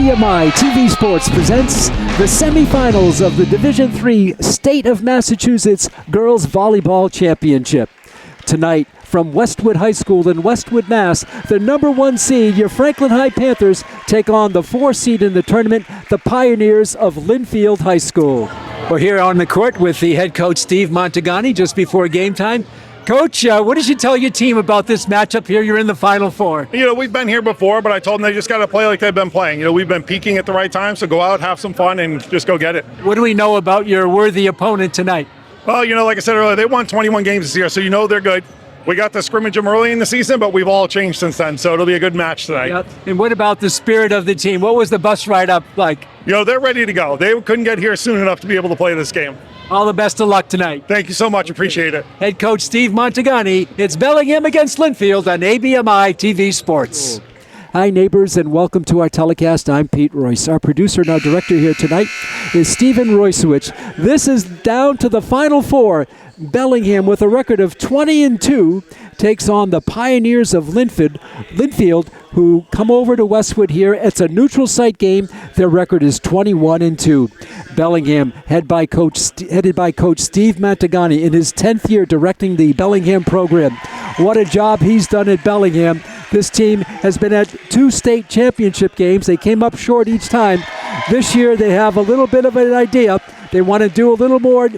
ABMI TV Sports presents the semifinals of the Division III State of Massachusetts Girls Volleyball Championship. Tonight, from Westwood High School in Westwood, Mass., the number 1 seed, your Franklin High Panthers, take on the 4 seed in the tournament, the Pioneers of Lynnfield High School. We're here on the court with the head coach, Steve Montagani, just before game time. Coach, what did you tell your team about this matchup here? You're in the Final Four. We've been here before, but I told them they just got to play like they've been playing. We've been peaking at the right time, so go out, have some fun, and just go get it. What do we know about your worthy opponent tonight? Well, like I said earlier, they won 21 games this year, so they're good. We got to scrimmage them early in the season, but we've all changed since then, so it'll be a good match tonight. Yep. And what about the spirit of the team? What was the bus ride up like? They're ready to go. They couldn't get here soon enough to be able to play this game. All the best of luck tonight. Thank you so much. Appreciate it. Head coach Steve Montagani. It's Bellingham against Lynnfield on ABMI TV Sports. Hi, neighbors, and welcome to our telecast. I'm Pete Royce. Our producer and our director here tonight is Stephen Roycewicz. This is down to the Final Four. Bellingham, with a record of 20-2, takes on the Pioneers of Lynnfield, who come over to Westwood here. It's a neutral site game. Their record is 21-2. Bellingham, headed by Coach Steve Montagani, in his 10th year directing the Bellingham program. What a job he's done at Bellingham. This team has been at 2 state championship games. They came up short each time. This year they have a little bit of an idea. They want to do a little more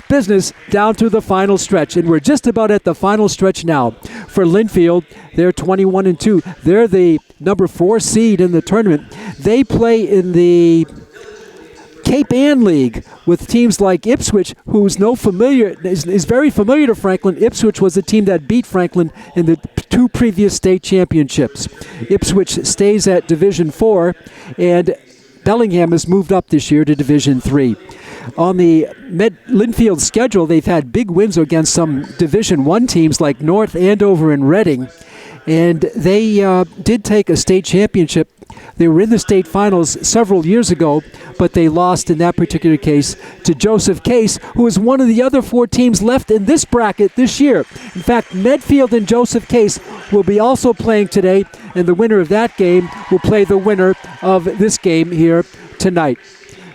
business down to the final stretch, and we're just about at the final stretch now. For Lynnfield, they're 21-2. They're the number 4 seed in the tournament. They play in the Cape Ann League with teams like Ipswich, who's is very familiar to Franklin. Ipswich was the team that beat Franklin in the 2 previous state championships. Ipswich stays at Division 4, and Bellingham has moved up this year to Division 3. On the Lynnfield schedule, they've had big wins against some Division 1 teams like North Andover and Reading, and they did take a state championship. They were in the state finals several years ago, but they lost in that particular case to Joseph Case, who is one of the other 4 teams left in this bracket this year. In fact, Medfield and Joseph Case will be also playing today, and the winner of that game will play the winner of this game here tonight.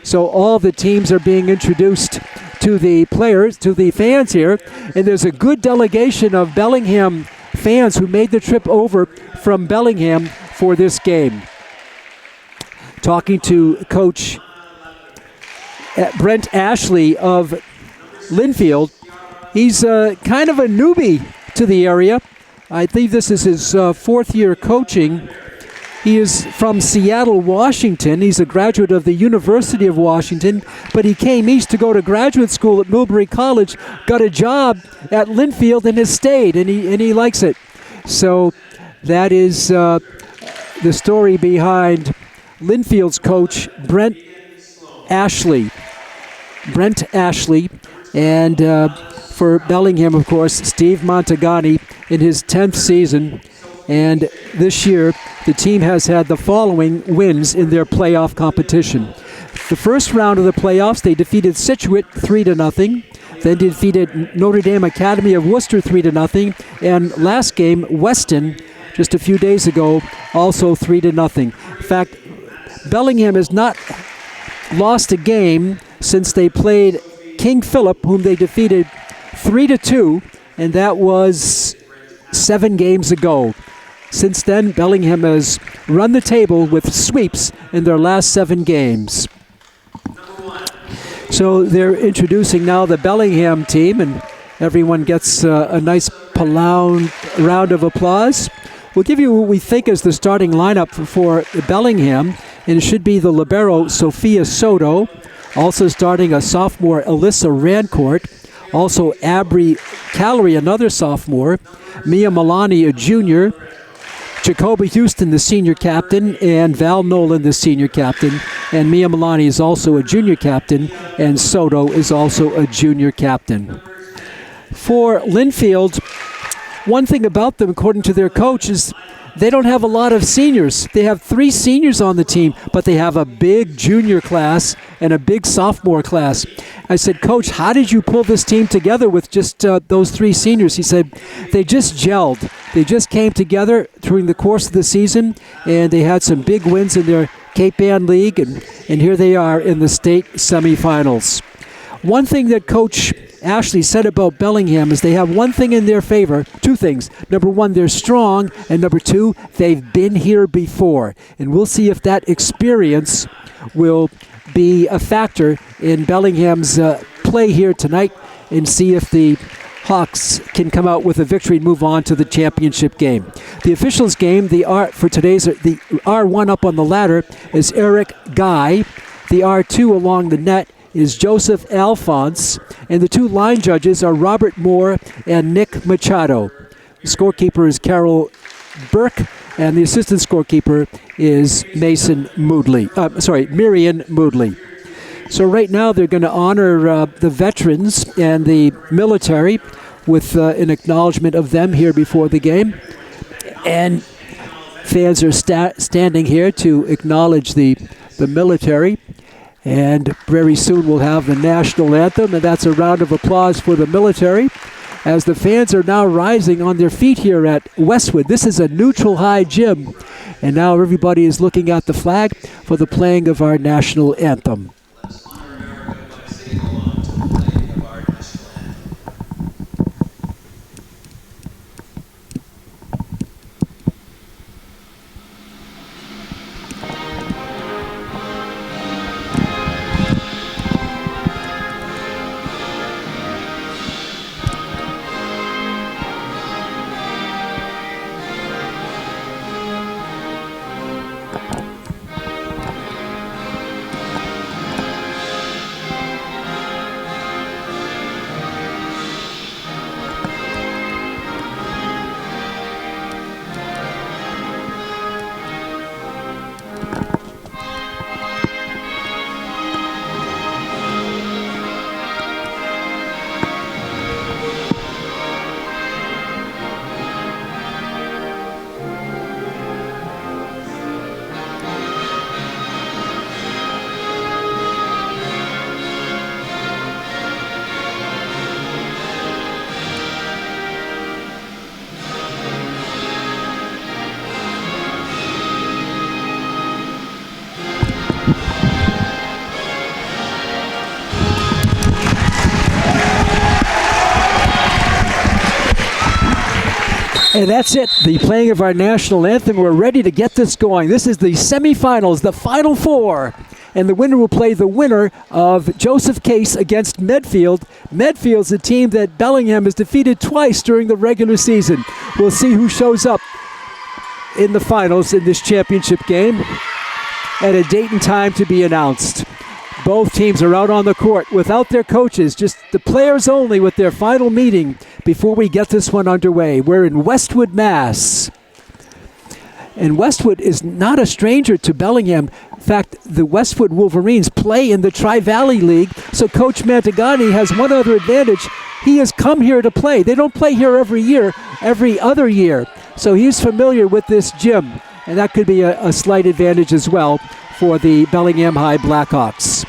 So all the teams are being introduced to the players, to the fans here, and there's a good delegation of Bellingham fans who made the trip over from Bellingham for this game. Talking to Coach Brent Ashley of Lynnfield, he's kind of a newbie to the area. I think this is his 4th year coaching. He is from Seattle, Washington. He's a graduate of the University of Washington, but he came east to go to graduate school at Millbury College, got a job at Lynnfield, and has stayed, and he likes it. So that is the story behind Lynnfield's coach, Brent Ashley. And for Bellingham, of course, Steve Montagani in his 10th season. And this year, the team has had the following wins in their playoff competition. The first round of the playoffs, they defeated Scituate 3-0. Then defeated Notre Dame Academy of Worcester 3-0. And last game, Weston, just a few days ago, also 3-0. In fact, Bellingham has not lost a game since they played King Philip, whom they defeated 3-2, and that was 7 games ago. Since then, Bellingham has run the table with sweeps in their last 7 games. So they're introducing now the Bellingham team, and everyone gets a nice round of applause. We'll give you what we think is the starting lineup for Bellingham, and it should be the libero Sophia Soto, also starting a sophomore Alyssa Rancourt, also Abri Callery, another sophomore, Mia Milani, a junior, Jacoby Houston, the senior captain, and Val Nolan, the senior captain. And Mia Milani is also a junior captain, and Soto is also a junior captain. For Lynnfield, one thing about them, according to their coach, is they don't have a lot of seniors. They have 3 seniors on the team, but they have a big junior class and a big sophomore class. I said, Coach, how did you pull this team together with just those 3 seniors? He said, they just gelled. They just came together during the course of the season, and they had some big wins in their Cape Ann League, and here they are in the state semifinals. One thing that Coach Ashley said about Bellingham is they have one thing in their favor, two things. Number one, they're strong, and number two, they've been here before. And we'll see if that experience will be a factor in Bellingham's play here tonight, and see if the Hawks can come out with a victory and move on to the championship game. The officials game, the R1 up on the ladder is Eric Guy. The R2 along the net is Joseph Alphonse. And the two line judges are Robert Moore and Nick Machado. The scorekeeper is Carol Burke, and the assistant scorekeeper is Marian Moodley. So right now they're going to honor the veterans and the military with an acknowledgement of them here before the game. And fans are standing here to acknowledge the military. And very soon we'll have the national anthem, and that's a round of applause for the military as the fans are now rising on their feet here at Westwood. This is a neutral high gym, and now everybody is looking at the flag for the playing of our national anthem. And that's it, the playing of our national anthem. We're ready to get this going. This is the semifinals, the Final Four. And the winner will play the winner of Joseph Case against Medfield. Medfield's a team that Bellingham has defeated twice during the regular season. We'll see who shows up in the finals in this championship game at a date and time to be announced. Both teams are out on the court without their coaches, just the players only with their final meeting before we get this one underway. We're in Westwood, Mass. And Westwood is not a stranger to Bellingham. In fact, the Westwood Wolverines play in the Tri-Valley League, so Coach Mantegani has one other advantage. He has come here to play. They don't play here every other year. So he's familiar with this gym, and that could be a slight advantage as well for the Bellingham High Blackhawks.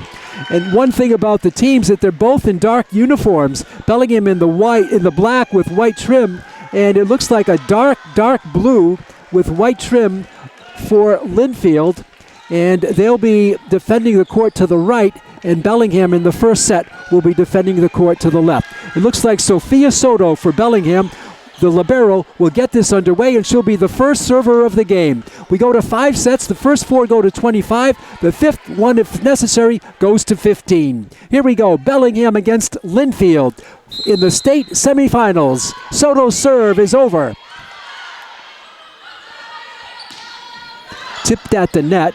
And one thing about the teams that they're both in dark uniforms. Bellingham in the black with white trim, and it looks like a dark blue with white trim for Lynnfield. And they'll be defending the court to the right, and Bellingham in the first set will be defending the court to the left. It looks like Sophia Soto for Bellingham, the libero, will get this underway, and she'll be the first server of the game. We go to 5 sets. The first 4 go to 25. The fifth one, if necessary, goes to 15. Here we go. Bellingham against Lynnfield in the state semifinals. Soto's serve is over. Tipped at the net.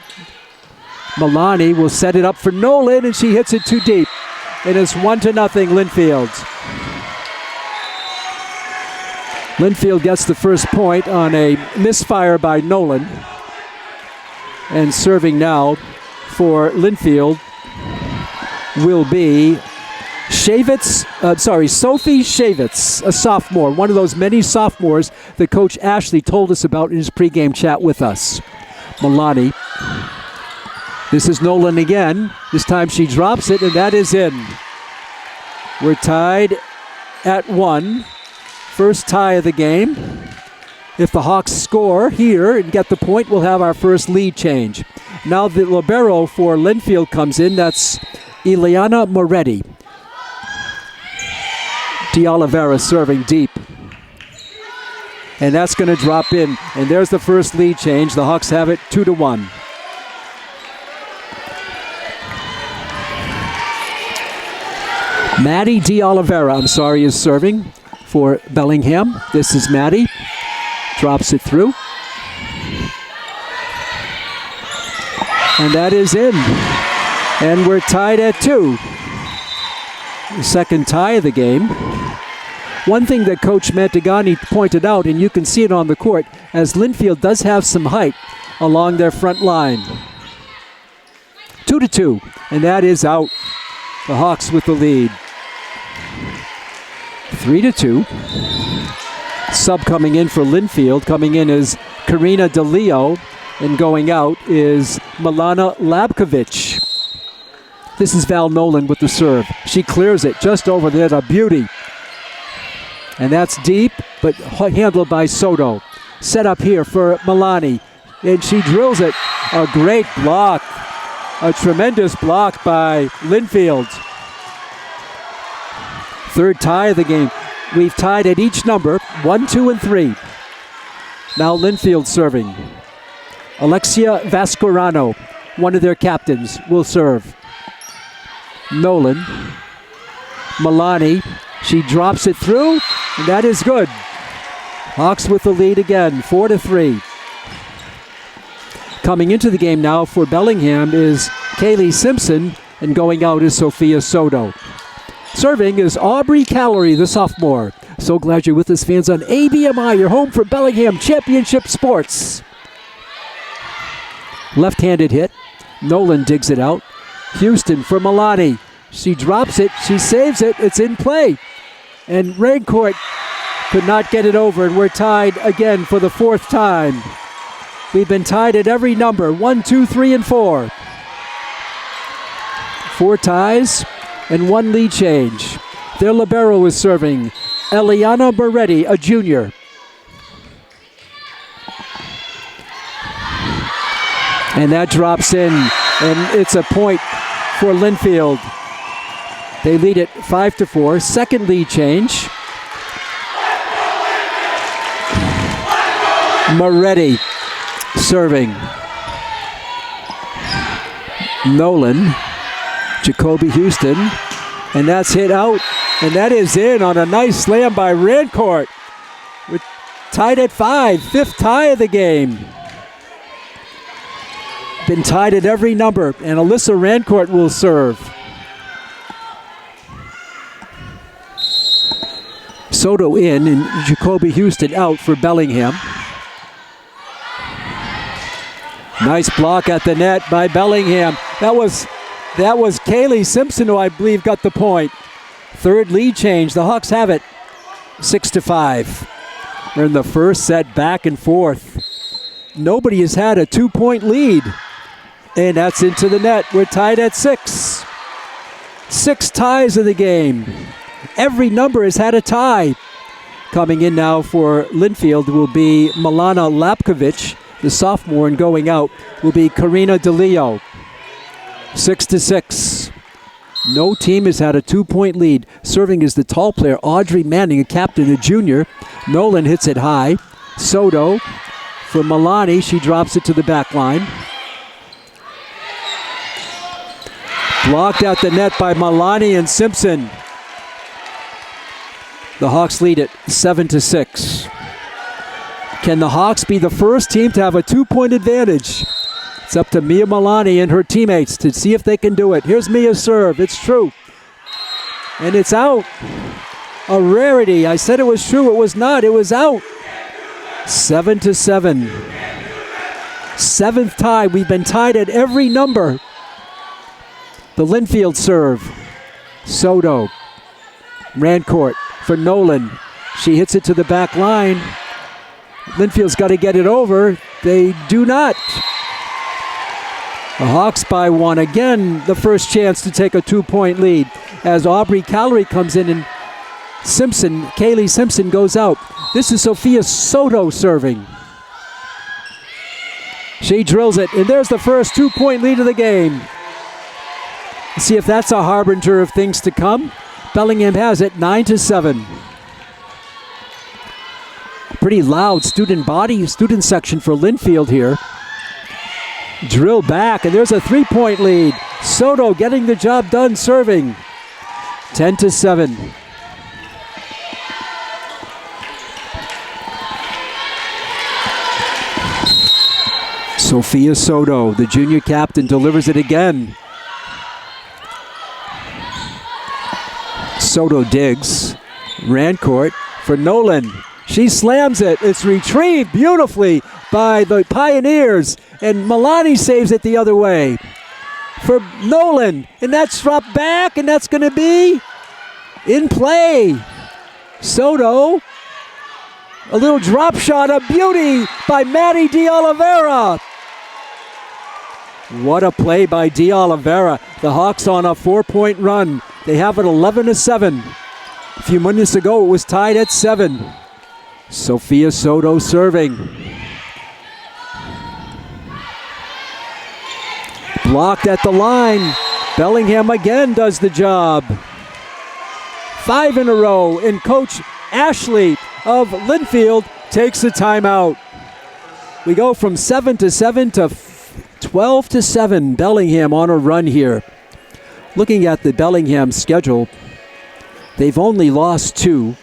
Milani will set it up for Nolan, and she hits it too deep. And it's 1-0 Lynnfield. Lynnfield gets the first point on a misfire by Nolan. And serving now for Lynnfield will be Sophie Shavitz, a sophomore, one of those many sophomores that Coach Ashley told us about in his pregame chat with us. Milani. This is Nolan again. This time she drops it, and that is in. We're tied at 1. First tie of the game. If the Hawks score here and get the point, we'll have our first lead change. Now the libero for Lynnfield comes in. That's Ileana Moretti. De Oliveira serving deep. And that's going to drop in. And there's the first lead change. The Hawks have it 2-1. Maddie De Oliveira, is serving for Bellingham. This is Maddie. Drops it through. And that is in. And we're tied at 2. The second tie of the game. One thing that Coach Mantegani pointed out, and you can see it on the court, as Lynnfield does have some height along their front line. 2-2, and that is out. The Hawks with the lead. 3-2. Sub coming in for Lynnfield. Coming in is Karina DeLeo, and going out is Milana Labkovic. This is Val Nolan with the serve. She clears it just over the net, a beauty. And that's deep, but handled by Soto. Set up here for Milani, and she drills it. A great block. A tremendous block by Lynnfield. Third tie of the game. We've tied at each number, 1, 2, and 3. Now Lynnfield serving. Alexia Vascorano, one of their captains, will serve. Nolan. Milani. She drops it through, and that is good. Hawks with the lead again, 4-3. Coming into the game now for Bellingham is Kaylee Simpson, and going out is Sophia Soto. Serving is Aubrey Callery, the sophomore. So glad you're with us, fans, on ABMI, your home for Bellingham Championship Sports. Left-handed hit. Nolan digs it out. Houston for Milani. She drops it. She saves it. It's in play. And Raincourt could not get it over, and we're tied again for the 4th time. We've been tied at every number, 1, 2, 3, and 4. 4 ties and 1 lead change. Their libero is serving, Eliana Moretti, a junior. And that drops in, and it's a point for Lynnfield. They lead it 5-4. Second lead change. Moretti serving. Nolan. Jacoby Houston. And that's hit out. And that is in on a nice slam by Rancourt. We're tied at 5. 5th tie of the game. Been tied at every number. And Alyssa Rancourt will serve. Soto in and Jacoby Houston out for Bellingham. Nice block at the net by Bellingham. That was Kaylee Simpson who I believe got the point. Third lead change. The Hawks have it 6-5. We're in the first set, back and forth. Nobody has had a 2-point lead. And that's into the net. We're tied at 6. 6 ties of the game. Every number has had a tie. Coming in now for Lynnfield will be Milana Lapkovic, the sophomore, and going out will be Karina DeLeo. 6-6. No team has had a 2-point lead. Serving is the tall player, Audrey Manning, a captain, a junior. Nolan hits it high. Soto for Milani. She drops it to the back line. Blocked at the net by Milani and Simpson. The Hawks lead it 7-6. Can the Hawks be the first team to have a 2-point advantage? It's up to Mia Milani and her teammates to see if they can do it. Here's Mia's serve. It's true. And it's out. A rarity. I said it was true. It was not. It was out. 7-7. 7th tie. We've been tied at every number. The Lynnfield serve. Soto. Rancourt for Nolan. She hits it to the back line. Lynnfield's got to get it over. They do not. The Hawks by 1. Again, the first chance to take a 2-point lead as Aubrey Callery comes in and Kaylee Simpson goes out. This is Sophia Soto serving. She drills it, and there's the first 2-point lead of the game. See if that's a harbinger of things to come. Bellingham has it 9-7. Pretty loud student section for Lynnfield here. Drill back, and there's a 3-point lead. Soto getting the job done serving. 10-7. Sophia Soto, the junior captain, delivers it again. Soto digs. Rancourt for Nolan. She slams it. It's retrieved beautifully by the Pioneers. And Milani saves it the other way for Nolan. And that's dropped back, and that's going to be in play. Soto, a little drop shot of beauty by Maddie D'Oliveira. What a play by D'Oliveira. The Hawks on a 4-point run. They have it 11-7. A few minutes ago, it was tied at 7. Sophia Soto serving. Blocked at the line. Bellingham again does the job. 5 in a row, and Coach Ashley of Lynnfield takes a timeout. We go from 7-7 to 12-7. Bellingham on a run here. Looking at the Bellingham schedule, they've only lost 2.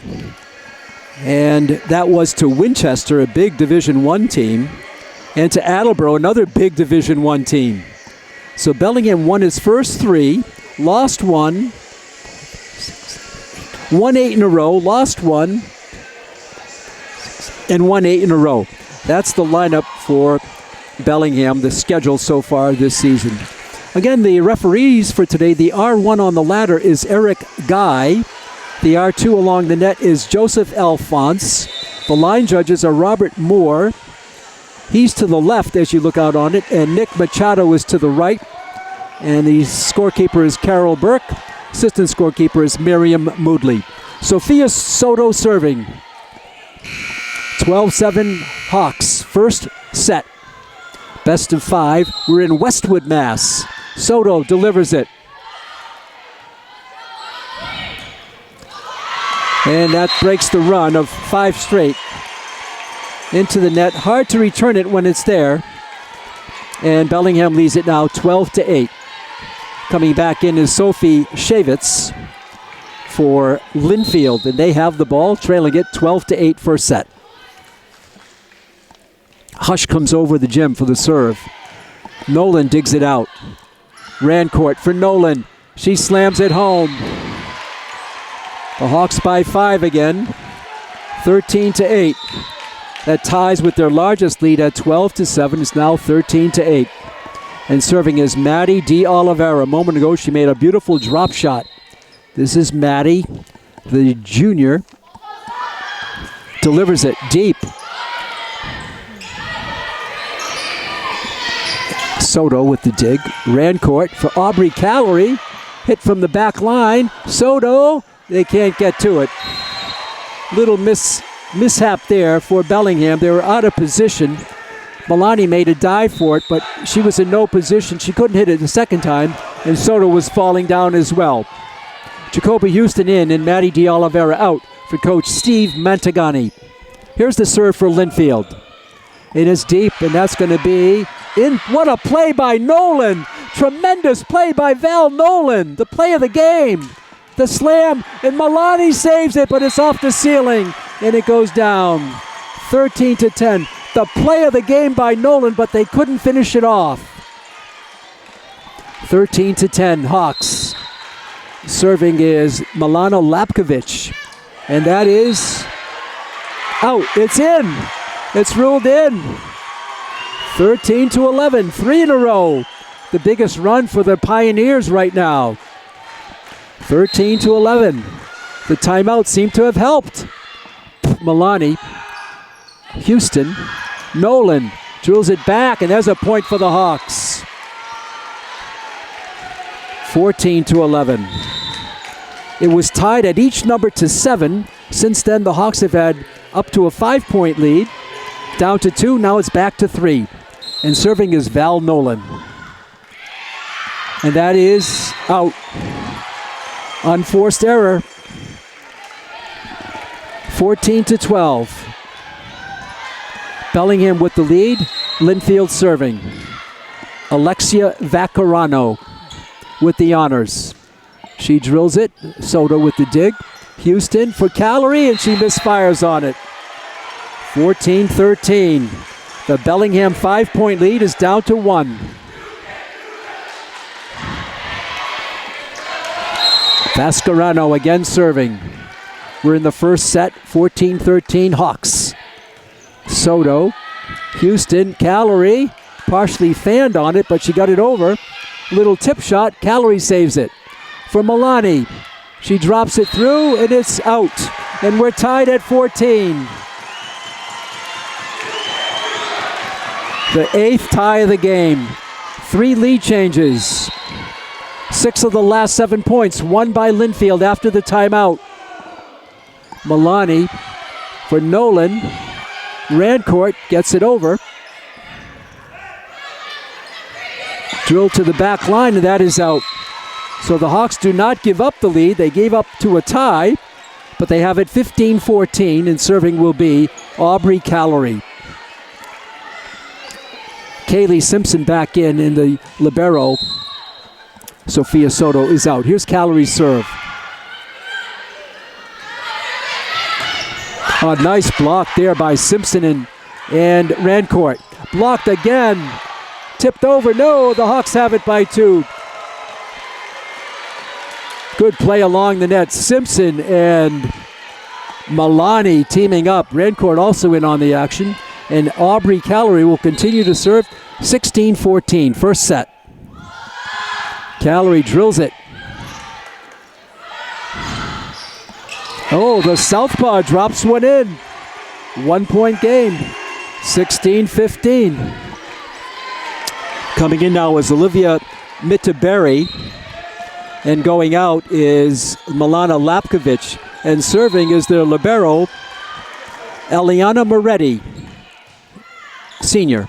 And that was to Winchester, a big Division I team, and to Attleboro, another big Division I team. So Bellingham won his first 3, lost 1, won 8 in a row, lost 1, and won 8 in a row. That's the lineup for Bellingham, the schedule so far this season. Again, the referees for today, the R1 on the ladder is Eric Guy. The R2 along the net is Joseph Alphonse. The line judges are Robert Moore. He's to the left as you look out on it, and Nick Machado is to the right. And the scorekeeper is Carol Burke. Assistant scorekeeper is Miriam Moodley. Sophia Soto serving. 12-7 Hawks. First set. Best of 5. We're in Westwood, Mass. Soto delivers it. And that breaks the run of 5 straight. Into the net. Hard to return it when it's there. And Bellingham leads it now 12-8. Coming back in is Sophie Shavitz for Lynnfield. And they have the ball, trailing it 12-8 first set. Hush comes over the gym for the serve. Nolan digs it out. Rancourt for Nolan. She slams it home. The Hawks by 5 again. 13-8. That ties with their largest lead at 12-7. It's now 13-8. And serving is Maddie D'Oliveira. A moment ago, she made a beautiful drop shot. This is Maddie, the junior. Delivers it deep. Soto with the dig. Rancourt for Aubrey Callery. Hit from the back line. Soto, they can't get to it. Little mishap there for Bellingham. They were out of position. Milani made a dive for it, but she was in no position. She couldn't hit it the second time, and Soto was falling down as well. Jacoby Houston in and Maddie D'Oliveira out for Coach Steve Mantagani. Here's the serve for Lynnfield. It is deep, and that's going to be in. What a play by Nolan. Tremendous play by Val Nolan. The play of the game. The slam, and Milani saves it, but it's off the ceiling, and it goes down. 13-10. The play of the game by Nolan, but they couldn't finish it off. 13-10, Hawks. Serving is Milana Lapkovich, and that is out. It's in. It's ruled in. 13-11, 3 in a row. The biggest run for the Pioneers right now. 13-11. The timeout seemed to have helped. Milani, Houston, Nolan drills it back, and there's a point for the Hawks. 14-11. It was tied at each number to 7. Since then, the Hawks have had up to a 5-point lead. Down to 2, now it's back to 3. And serving is Val Nolan. And that is out. Unforced error. 14-12. Bellingham with the lead. Lynnfield serving. Alexia Vaccarano with the honors. She drills it. Soto with the dig. Houston for Calorie, and she misfires on it. 14-13. The Bellingham 5-point lead is down to 1. Vaccarano again serving. We're in the first set, 14-13 Hawks. Soto, Houston, Calorie, partially fanned on it, but she got it over. Little tip shot, Calorie saves it. For Milani, she drops it through, and it's out. And we're tied at 14. The 8th tie of the game. 3 lead changes. 6 of the last 7 points won by Lynnfield after the timeout. Milani for Nolan. Rancourt gets it over. Drill to the back line, and that is out. So the Hawks do not give up the lead. They gave up to a tie, but they have it 15-14, and serving will be Aubrey Calorie. Kaylee Simpson back in the libero. Sophia Soto is out. Here's Calorie's serve. A nice block there by Simpson and Rancourt. Blocked again. Tipped over. No, the Hawks have it by 2. Good play along the net. Simpson and Milani teaming up. Rancourt also in on the action. And Aubrey Calorie will continue to serve. 16-14, first set. Calorie drills it. Oh, the southpaw drops one in. 1-point game. 16-15. Coming in now is Olivia Mitaberry. And going out is Milana Lapkovich. And serving is their libero, Eliana Moretti, senior.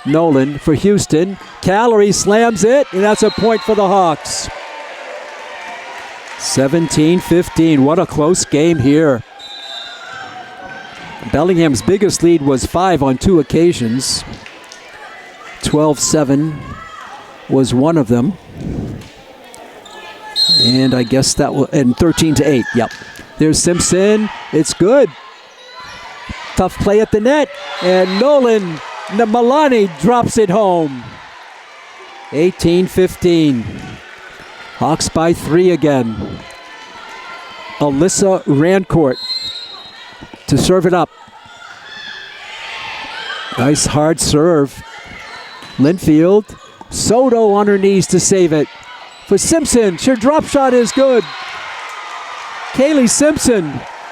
Nolan for Houston. Calorie slams it, and that's a point for the Hawks. 17-15. What a close game here. Bellingham's biggest lead was 5 on 2 occasions. 12-7 was one of them. And I guess that will, and 13-8. Yep. There's Simpson. It's good. Tough play at the net. And Nolan Milani drops it home. 18-15. Hawks by 3 again. Alyssa Rancourt to serve it up. Nice hard serve. Lynnfield. Soto on her knees to save it. For Simpson, her drop shot is good. Kaylee Simpson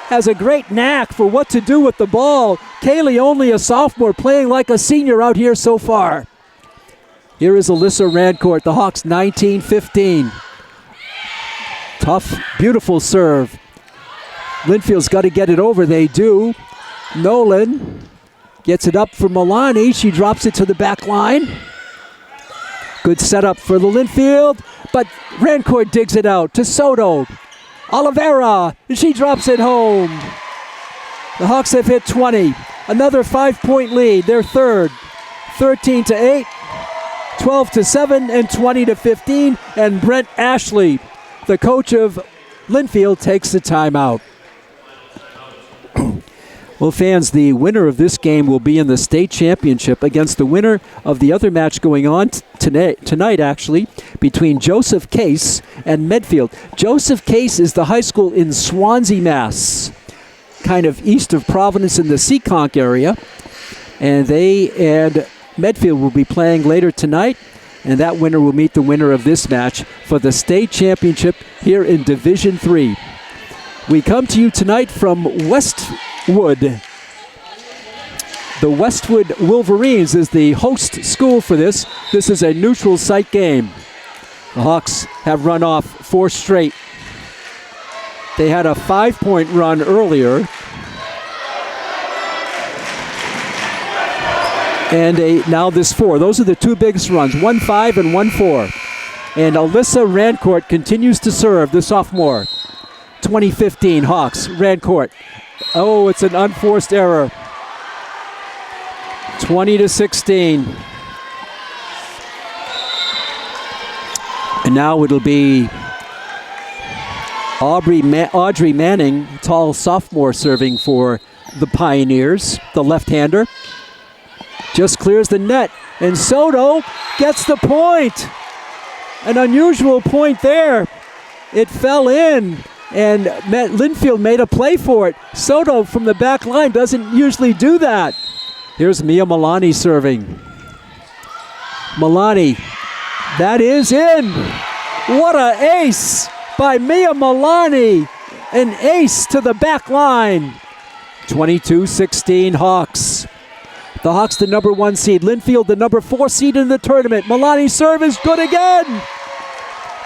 has a great knack for what to do with the ball. Kaylee, only a sophomore, playing like a senior out here so far. Here is Alyssa Rancourt, the Hawks 19-15. Tough, beautiful serve. Lynnfield's got to get it over, they do. Nolan gets it up for Milani. She drops it to the back line. Good setup for the Lynnfield, but Rancourt digs it out to Soto. Oliveira, and she drops it home. The Hawks have hit 20. Another 5-point lead, their third. 13-8, 12-7, and 20-15. And Brent Ashley, the coach of Lynnfield, takes the timeout. Well, fans, the winner of this game will be in the state championship against the winner of the other match going on tonight, actually, between Joseph Case and Medfield. Joseph Case is the high school in Swansea, Mass., kind of east of Providence in the Seekonk area. And they and Medfield will be playing later tonight, and that winner will meet the winner of this match for the state championship here in Division III. We come to you tonight from Westwood. The Westwood Wolverines is the host school for this. This is a neutral site game. The Hawks have run off 4 straight. They had a 5-point run earlier. And now this 4. Those are the two biggest runs, 1-5 and 1-4. And Alyssa Rancourt continues to serve, the sophomore. 2015 Hawks, Rancourt. Oh, it's an unforced error. 20-16. And now it'll be Audrey Manning, tall sophomore, serving for the Pioneers, the left-hander. Just clears the net, and Soto gets the point. An unusual point there. It fell in, and Lynnfield made a play for it. Soto from the back line doesn't usually do that. Here's Mia Milani serving. Milani, that is in. What an ace by Mia Milani. An ace to the back line. 22-16 Hawks. The Hawks the number 1 seed. Lynnfield the number 4 seed in the tournament. Milani's serve is good again.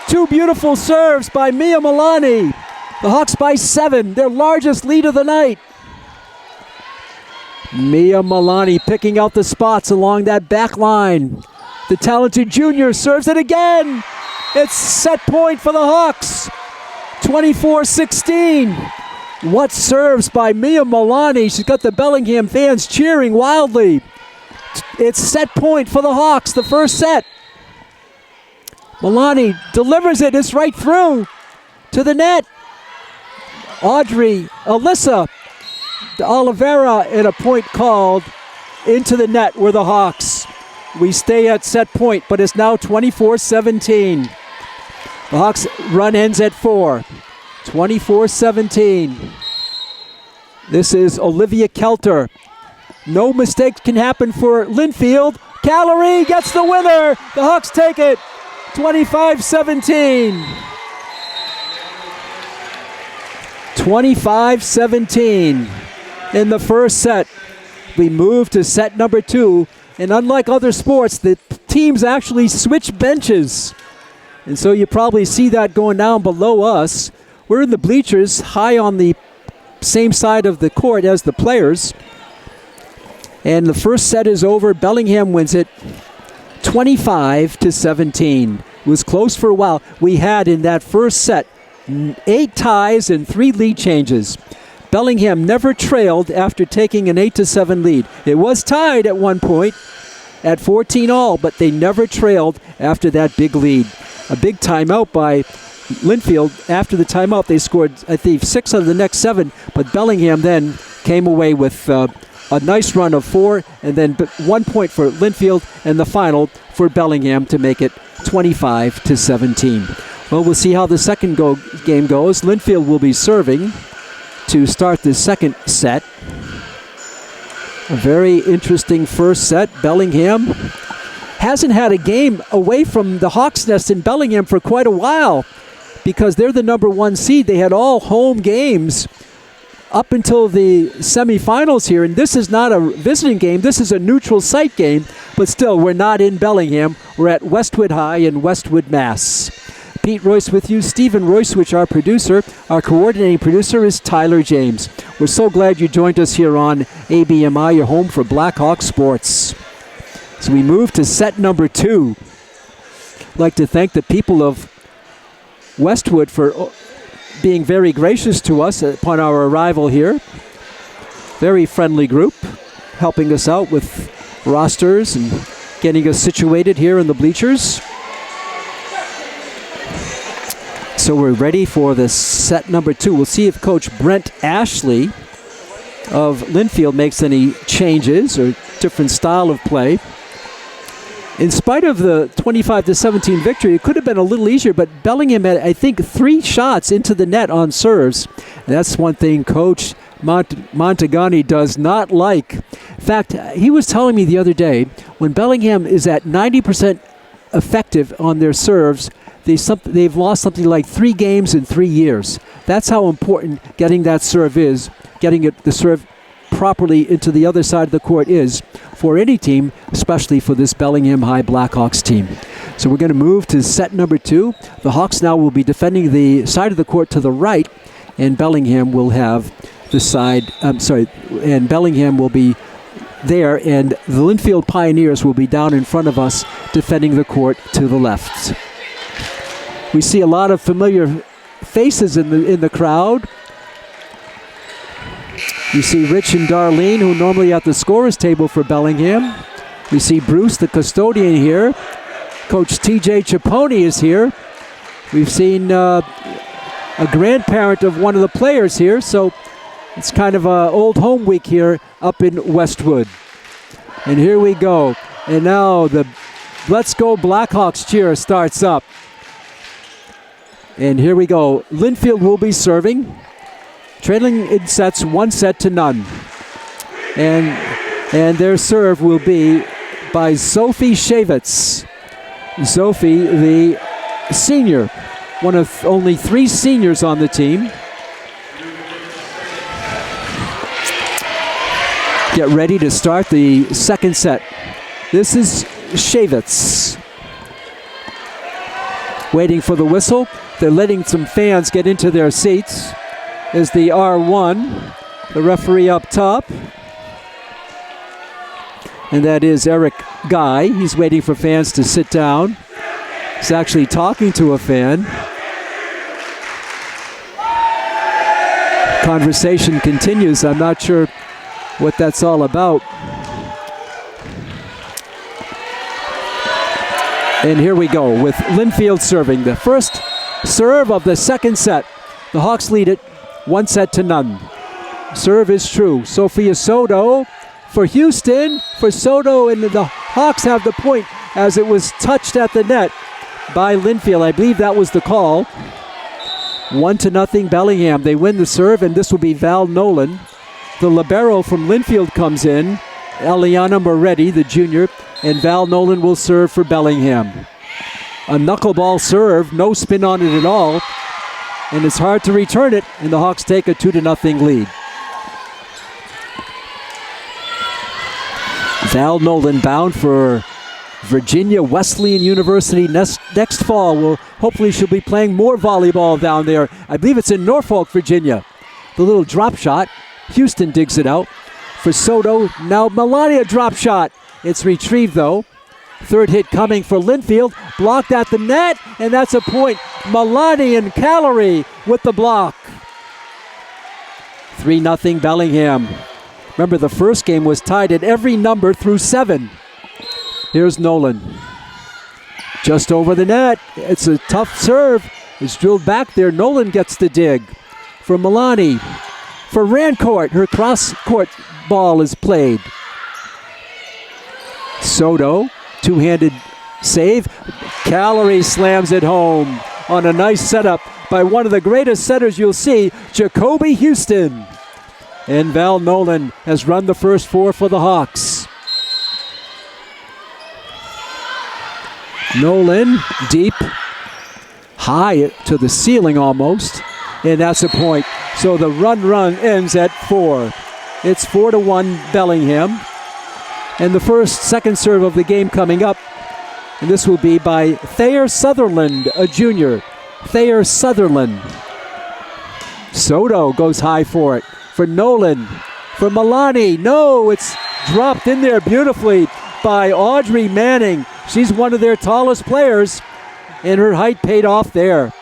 Two beautiful serves by Mia Milani. The Hawks by 7, their largest lead of the night. Mia Milani picking out the spots along that back line. The talented junior serves it again. It's set point for the Hawks. 24-16. What serves by Mia Milani? She's got the Bellingham fans cheering wildly. It's set point for the Hawks, the first set. Milani delivers it. It's right through to the net. Alyssa Oliveira, and a point called into the net were the Hawks. We stay at set point, but it's now 24-17. The Hawks run ends at 4. 24-17. This is Olivia Kelter. No mistake can happen for Lynnfield. Callery gets the winner. The Hawks take it. 25-17. 25-17. In the first set, we move to set number 2. And unlike other sports, the teams actually switch benches. And so you probably see that going down below us. We're in the bleachers, high on the same side of the court as the players. And the first set is over. Bellingham wins it 25-17. It was close for a while. We had in that first set 8 ties and 3 lead changes. Bellingham never trailed after taking an 8-7 lead. It was tied at one point at 14 all, but they never trailed after that big lead. A big timeout by Lynnfield. After the timeout, they scored, I think, 6 out of the next 7, but Bellingham then came away with a nice run of 4, and then 1 point for Lynnfield, and the final for Bellingham to make it 25-17. Well, we'll see how the second game goes. Lynnfield will be serving to start the second set. A very interesting first set. Bellingham hasn't had a game away from the Hawks' Nest in Bellingham for quite a while because they're the number 1 seed. They had all home games up until the semifinals here, and this is not a visiting game. This is a neutral site game, but still, we're not in Bellingham. We're at Westwood High in Westwood, Mass. Pete Royce with you. Stephen Roycewich, our producer. Our coordinating producer is Tyler James. We're so glad you joined us here on ABMI, your home for Blackhawk sports. So we move to set number 2. I'd like to thank the people of Westwood for being very gracious to us upon our arrival here. Very friendly group, helping us out with rosters and getting us situated here in the bleachers. So we're ready for the set number 2. We'll see if Coach Brent Ashley of Lynnfield makes any changes or different style of play. In spite of the 25-17 victory, it could have been a little easier, but Bellingham had, I think, 3 shots into the net on serves. And that's one thing Coach Montagani does not like. In fact, he was telling me the other day, when Bellingham is at 90% effective on their serves, they've lost something like 3 games in 3 years. That's how important getting that serve is, getting the serve properly into the other side of the court is for any team, especially for this Bellingham High Blackhawks team. So we're going to move to set number 2. The Hawks now will be defending the side of the court to the right, and Bellingham will have the side, and Bellingham will be there, and the Lynnfield Pioneers will be down in front of us defending the court to the left. We see a lot of familiar faces in the crowd. You see Rich and Darlene, who normally at the scorer's table for Bellingham. We see Bruce, the custodian, here. Coach TJ Chaponi is here. We've seen a grandparent of one of the players here, so it's kind of an old home week here up in Westwood. And here we go. And now the Let's Go Blackhawks cheer starts up. And here we go. Lynnfield will be serving, trailing in sets 1-0. And their serve will be by Sophie Shavitz. Sophie, the senior, one of only 3 seniors on the team. Get ready to start the second set. This is Shavitz. Waiting for the whistle. They're letting some fans get into their seats. Is the R1, the referee up top. And that is Eric Guy. He's waiting for fans to sit down. He's actually talking to a fan. Conversation continues. I'm not sure what that's all about. And here we go with Lynnfield serving the first serve of the second set. The Hawks lead it 1-0. Serve is true. Sophia Soto for Houston. For Soto, and the Hawks have the point as it was touched at the net by Lynnfield. I believe that was the call. 1-0 Bellingham. They win the serve, and this will be Val Nolan. The libero from Lynnfield comes in. Eliana Moretti, the junior, and Val Nolan will serve for Bellingham. A knuckleball serve, no spin on it at all, and it's hard to return it, and the Hawks take a 2-0 lead. Val Nolan bound for Virginia Wesleyan University next fall. Well, hopefully she'll be playing more volleyball down there. I believe it's in Norfolk, Virginia. The little drop shot. Houston digs it out for Soto. Now Melania drop shot. It's retrieved though. Third hit coming for Lynnfield. Blocked at the net, and that's a point. Melania and Callery with the block. 3-0 Bellingham. Remember, the first game was tied at every number through 7. Here's Nolan. Just over the net. It's a tough serve. It's drilled back there. Nolan gets the dig. For Milani. For Rancourt. Her cross-court ball is played. Soto. Two-handed save. Callery slams it home on a nice setup by one of the greatest setters you'll see, Jacoby Houston. And Val Nolan has run the first 4 for the Hawks. Nolan, deep, high to the ceiling almost, and that's a point. So the run ends at 4. It's 4-1 Bellingham. And the second serve of the game coming up, and this will be by Thayer Sutherland, a junior. Thayer Sutherland. Soto goes high for it. For Nolan, for Milani. No, it's dropped in there beautifully by Audrey Manning. She's one of their tallest players, and her height paid off there.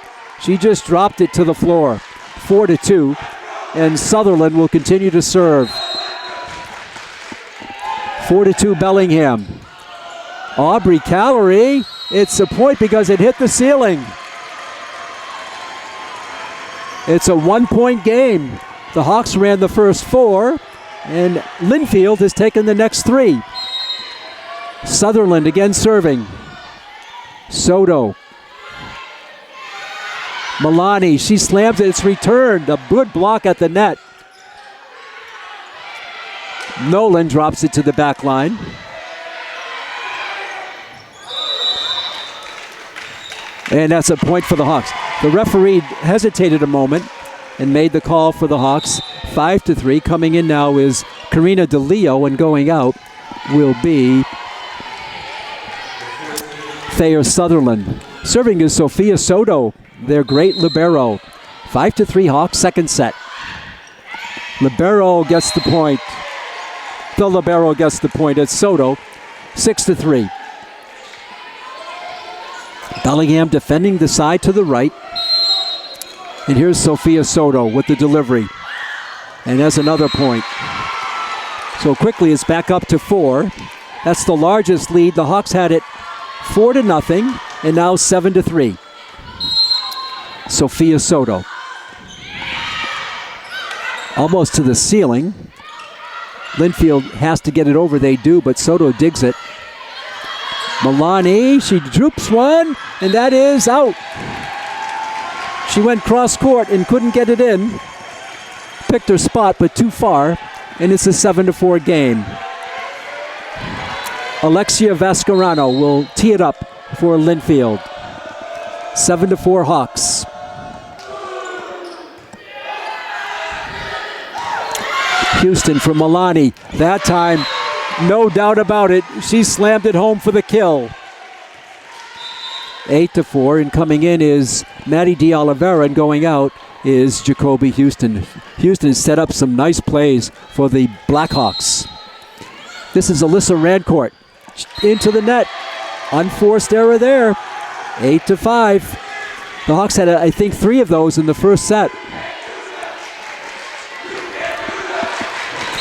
She just dropped it to the floor. 4-2, and Sutherland will continue to serve. 4-2 Bellingham. Aubrey Callery. It's a point because it hit the ceiling. It's a 1-point game. The Hawks ran the first 4, and Lynnfield has taken the next 3. Sutherland again serving. Soto. Milani, she slams it. It's returned. A good block at the net. Nolan drops it to the back line. And that's a point for the Hawks. The referee hesitated a moment and made the call for the Hawks. 5-3. Coming in now is Karina DeLeo, and going out will be Thayer Sutherland. Serving is Sophia Soto, their great libero. 5-3 Hawks, second set. Libero gets the point. The libero gets the point. It's Soto, 6-3. Bellingham defending the side to the right. And here's Sophia Soto with the delivery. And that's another point. So quickly it's back up to 4. That's the largest lead. The Hawks had it 4-0, and now 7-3. Sophia Soto. Almost to the ceiling. Lynnfield has to get it over. They do, but Soto digs it. Milani, she droops one, and that is out. She went cross court and couldn't get it in. Picked her spot, but too far, and it's a 7-4 game. Alexia Vascarano will tee it up for Lynnfield. 7-4 Hawks. Houston from Milani. That time, no doubt about it, she slammed it home for the kill. 8-4, and coming in is Maddie D'Oliveira, and going out is Jacoby Houston. Houston set up some nice plays for the Blackhawks. This is Alyssa Rancourt. Into the net. Unforced error there. 8-5. The Hawks had, I think, 3 of those in the first set.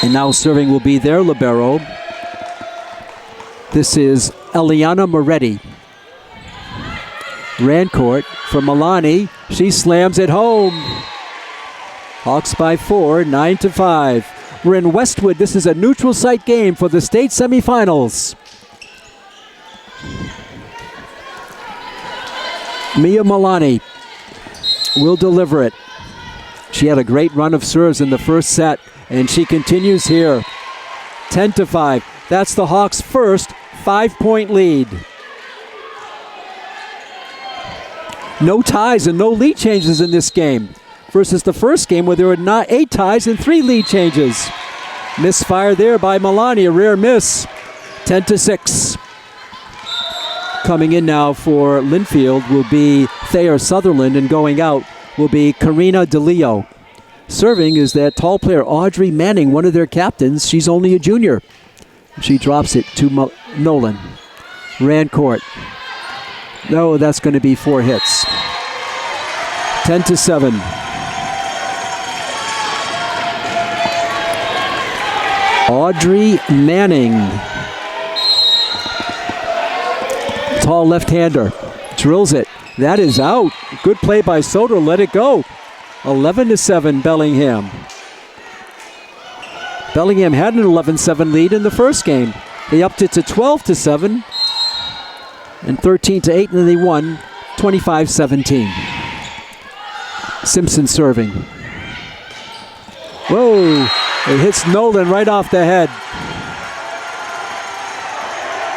And now serving will be their libero. This is Eliana Moretti. Rancourt from Milani. She slams it home. Hawks by 4, 9-5. We're in Westwood. This is a neutral site game for the state semifinals. Mia Milani will deliver it. She had a great run of serves in the first set, and she continues here. 10-5. That's the Hawks' first 5-point lead. No ties and no lead changes in this game versus the first game where there were 8 ties and 3 lead changes. Misfire there by Milani, a rare miss. 10-6. Coming in now for Lynnfield will be Thayer Sutherland, and going out will be Karina DeLeo. Serving is that tall player Audrey Manning, one of their captains. She's only a junior. She drops it to Nolan. Rancourt. No, that's going to be 4 hits. 10-7. Audrey Manning. Tall left-hander. Drills it. That is out. Good play by Soto. Let it go. 11-7 Bellingham. Bellingham had an 11-7 lead in the first game. They upped it to 12-7 and 13-8, and then they won 25-17. Simpson serving. Whoa! It hits Nolan right off the head.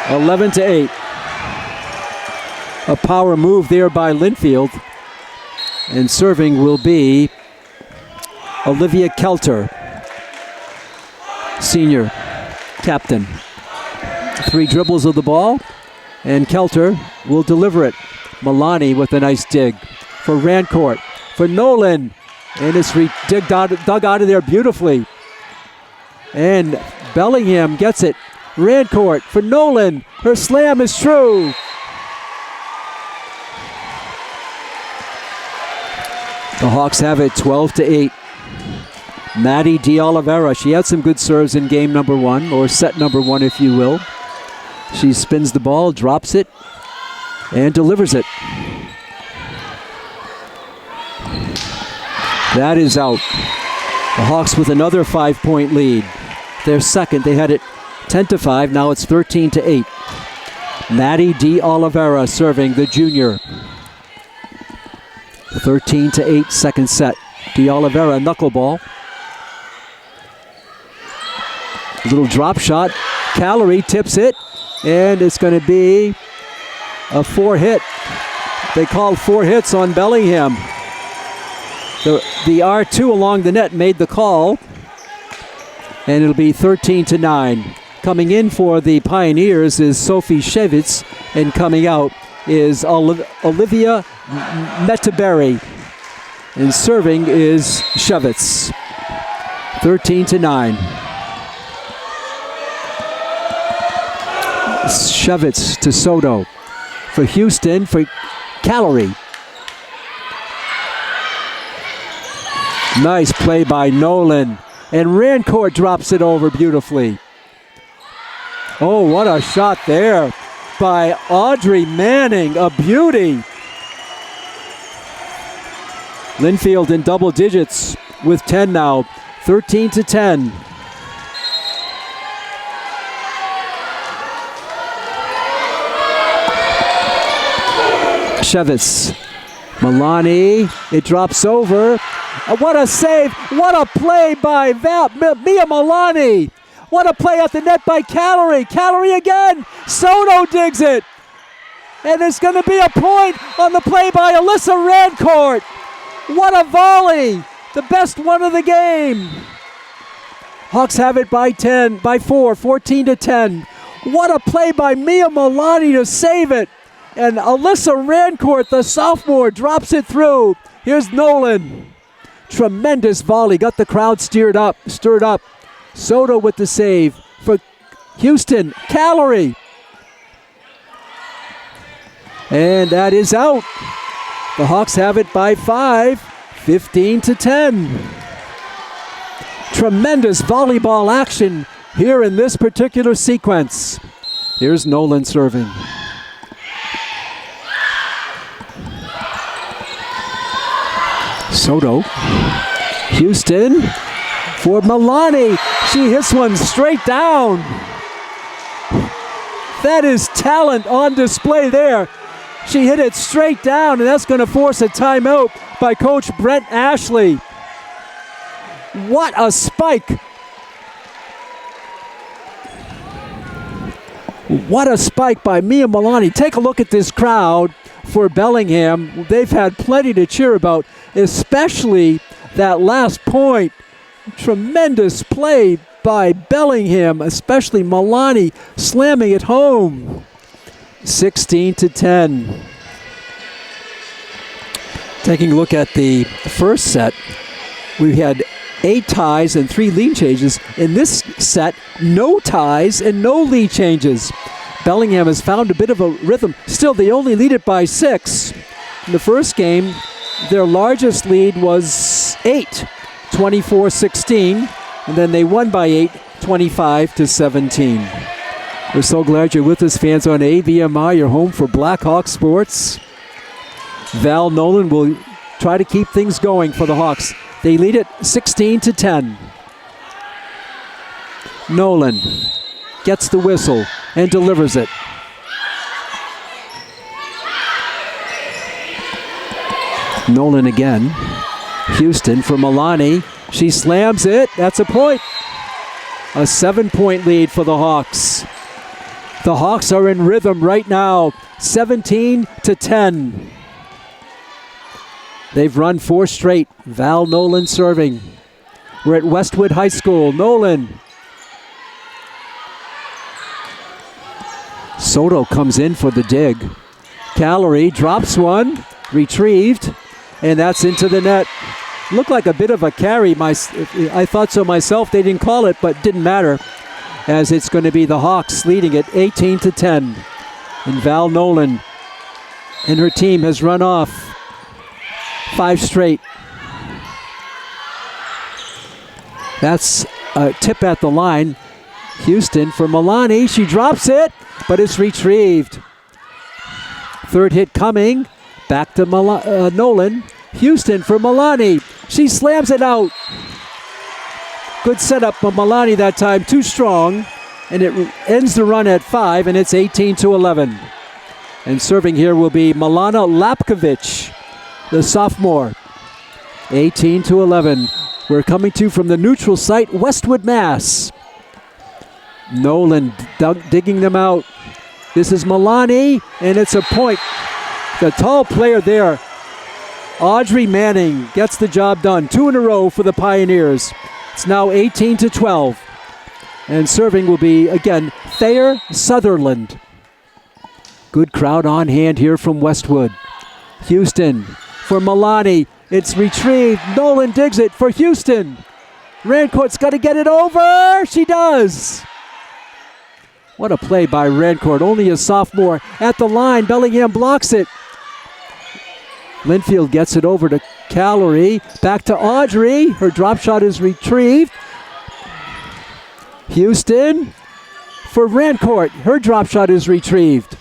11-8. A power move there by Lynnfield. And serving will be Olivia Kelter, senior captain. 3 dribbles of the ball, and Kelter will deliver it. Milani with a nice dig for Rancourt, for Nolan, and it's dug out of there beautifully. And Bellingham gets it. Rancourt for Nolan. Her slam is true. The Hawks have it 12-8. Maddie D'Oliveira, she had some good serves in game number 1, or set number 1 if you will. She spins the ball, drops it, and delivers it. That is out. The Hawks with another 5-point lead. Their second, they had it 10-5, now it's 13-8. Maddie D'Oliveira serving, the junior. 13-8 second set. D'Oliveira knuckleball. Little drop shot. Callery tips it, and it's going to be a 4-hit. They called 4 hits on Bellingham. The R2 along the net made the call, and it'll be 13-9. Coming in for the Pioneers is Sophie Shevitz, and coming out is Olivia Metaberry, and serving is Shevitz. 13-9. Shevitz to Soto. For Houston, for Calorie. Nice play by Nolan. And Rancourt drops it over beautifully. Oh, what a shot there by Audrey Manning. A beauty. Lynnfield in double digits with 10 now. 13-10. Shevitz. Milani. It drops over. What a save. What a play by Mia Milani. What a play at the net by Calorie. Calorie again. Soto digs it. And there's going to be a point on the play by Alyssa Rancourt. What a volley. The best one of the game. Hawks have it by 10, by 4, 14-10. What a play by Mia Milani to save it. And Alyssa Rancourt, the sophomore, drops it through. Here's Nolan. Tremendous volley. Got the crowd stirred up. Soto with the save for Houston. Calorie. And that is out. The Hawks have it by 5, 15-10. Tremendous volleyball action here in this particular sequence. Here's Nolan serving. Soto. Houston for Milani. She hits one straight down. That is talent on display there. She hit it straight down, and that's going to force a timeout by Coach Brent Ashley. What a spike. What a spike by Mia Milani. Take a look at this crowd for Bellingham. They've had plenty to cheer about, especially that last point. Tremendous play by Bellingham, especially Milani slamming it home. 16-10. Taking a look at the first set, we had 8 ties and 3 lead changes. In this set, no ties and no lead changes. Bellingham has found a bit of a rhythm. Still, they only lead it by 6. In the first game, their largest lead was 8, 24-16, and then they won by 8, 25-17. We're so glad you're with us, fans, on AVMI, your home for Blackhawk sports. Val Nolan will try to keep things going for the Hawks. They lead it 16-10. Nolan gets the whistle and delivers it. Nolan again. Houston for Milani. She slams it. That's a point. A 7-point lead for the Hawks. The Hawks are in rhythm right now. 17-10. They've run 4 straight. Val Nolan serving. We're at Westwood High School. Nolan. Soto comes in for the dig. Calorie drops one. Retrieved. And that's into the net. Looked like a bit of a carry. I thought so myself. They didn't call it, but didn't matter, as it's going to be the Hawks leading it 18-10. And Val Nolan and her team has run off 5 straight. That's a tip at the line. Houston for Milani. She drops it, but it's retrieved. Third hit coming. Back to Nolan. Houston for Milani. She slams it out. Good setup for Milani that time. Too strong. And it ends the run at 5, and it's 18-11. And serving here will be Milana Lapkovich, the sophomore. 18-11. We're coming to you from the neutral site, Westwood, Mass. Nolan digging them out. This is Milani, and it's a point. The tall player there, Audrey Manning, gets the job done. 2 in a row for the Pioneers. It's now 18-12. And serving will be, again, Thayer Sutherland. Good crowd on hand here from Westwood. Houston for Milani. It's retrieved. Nolan digs it for Houston. Rancourt's got to get it over. She does. What a play by Rancourt, only a sophomore at the line. Bellingham blocks it. Lynnfield gets it over to Callery. Back to Audrey. Her drop shot is retrieved. Houston for Rancourt. Her drop shot is retrieved.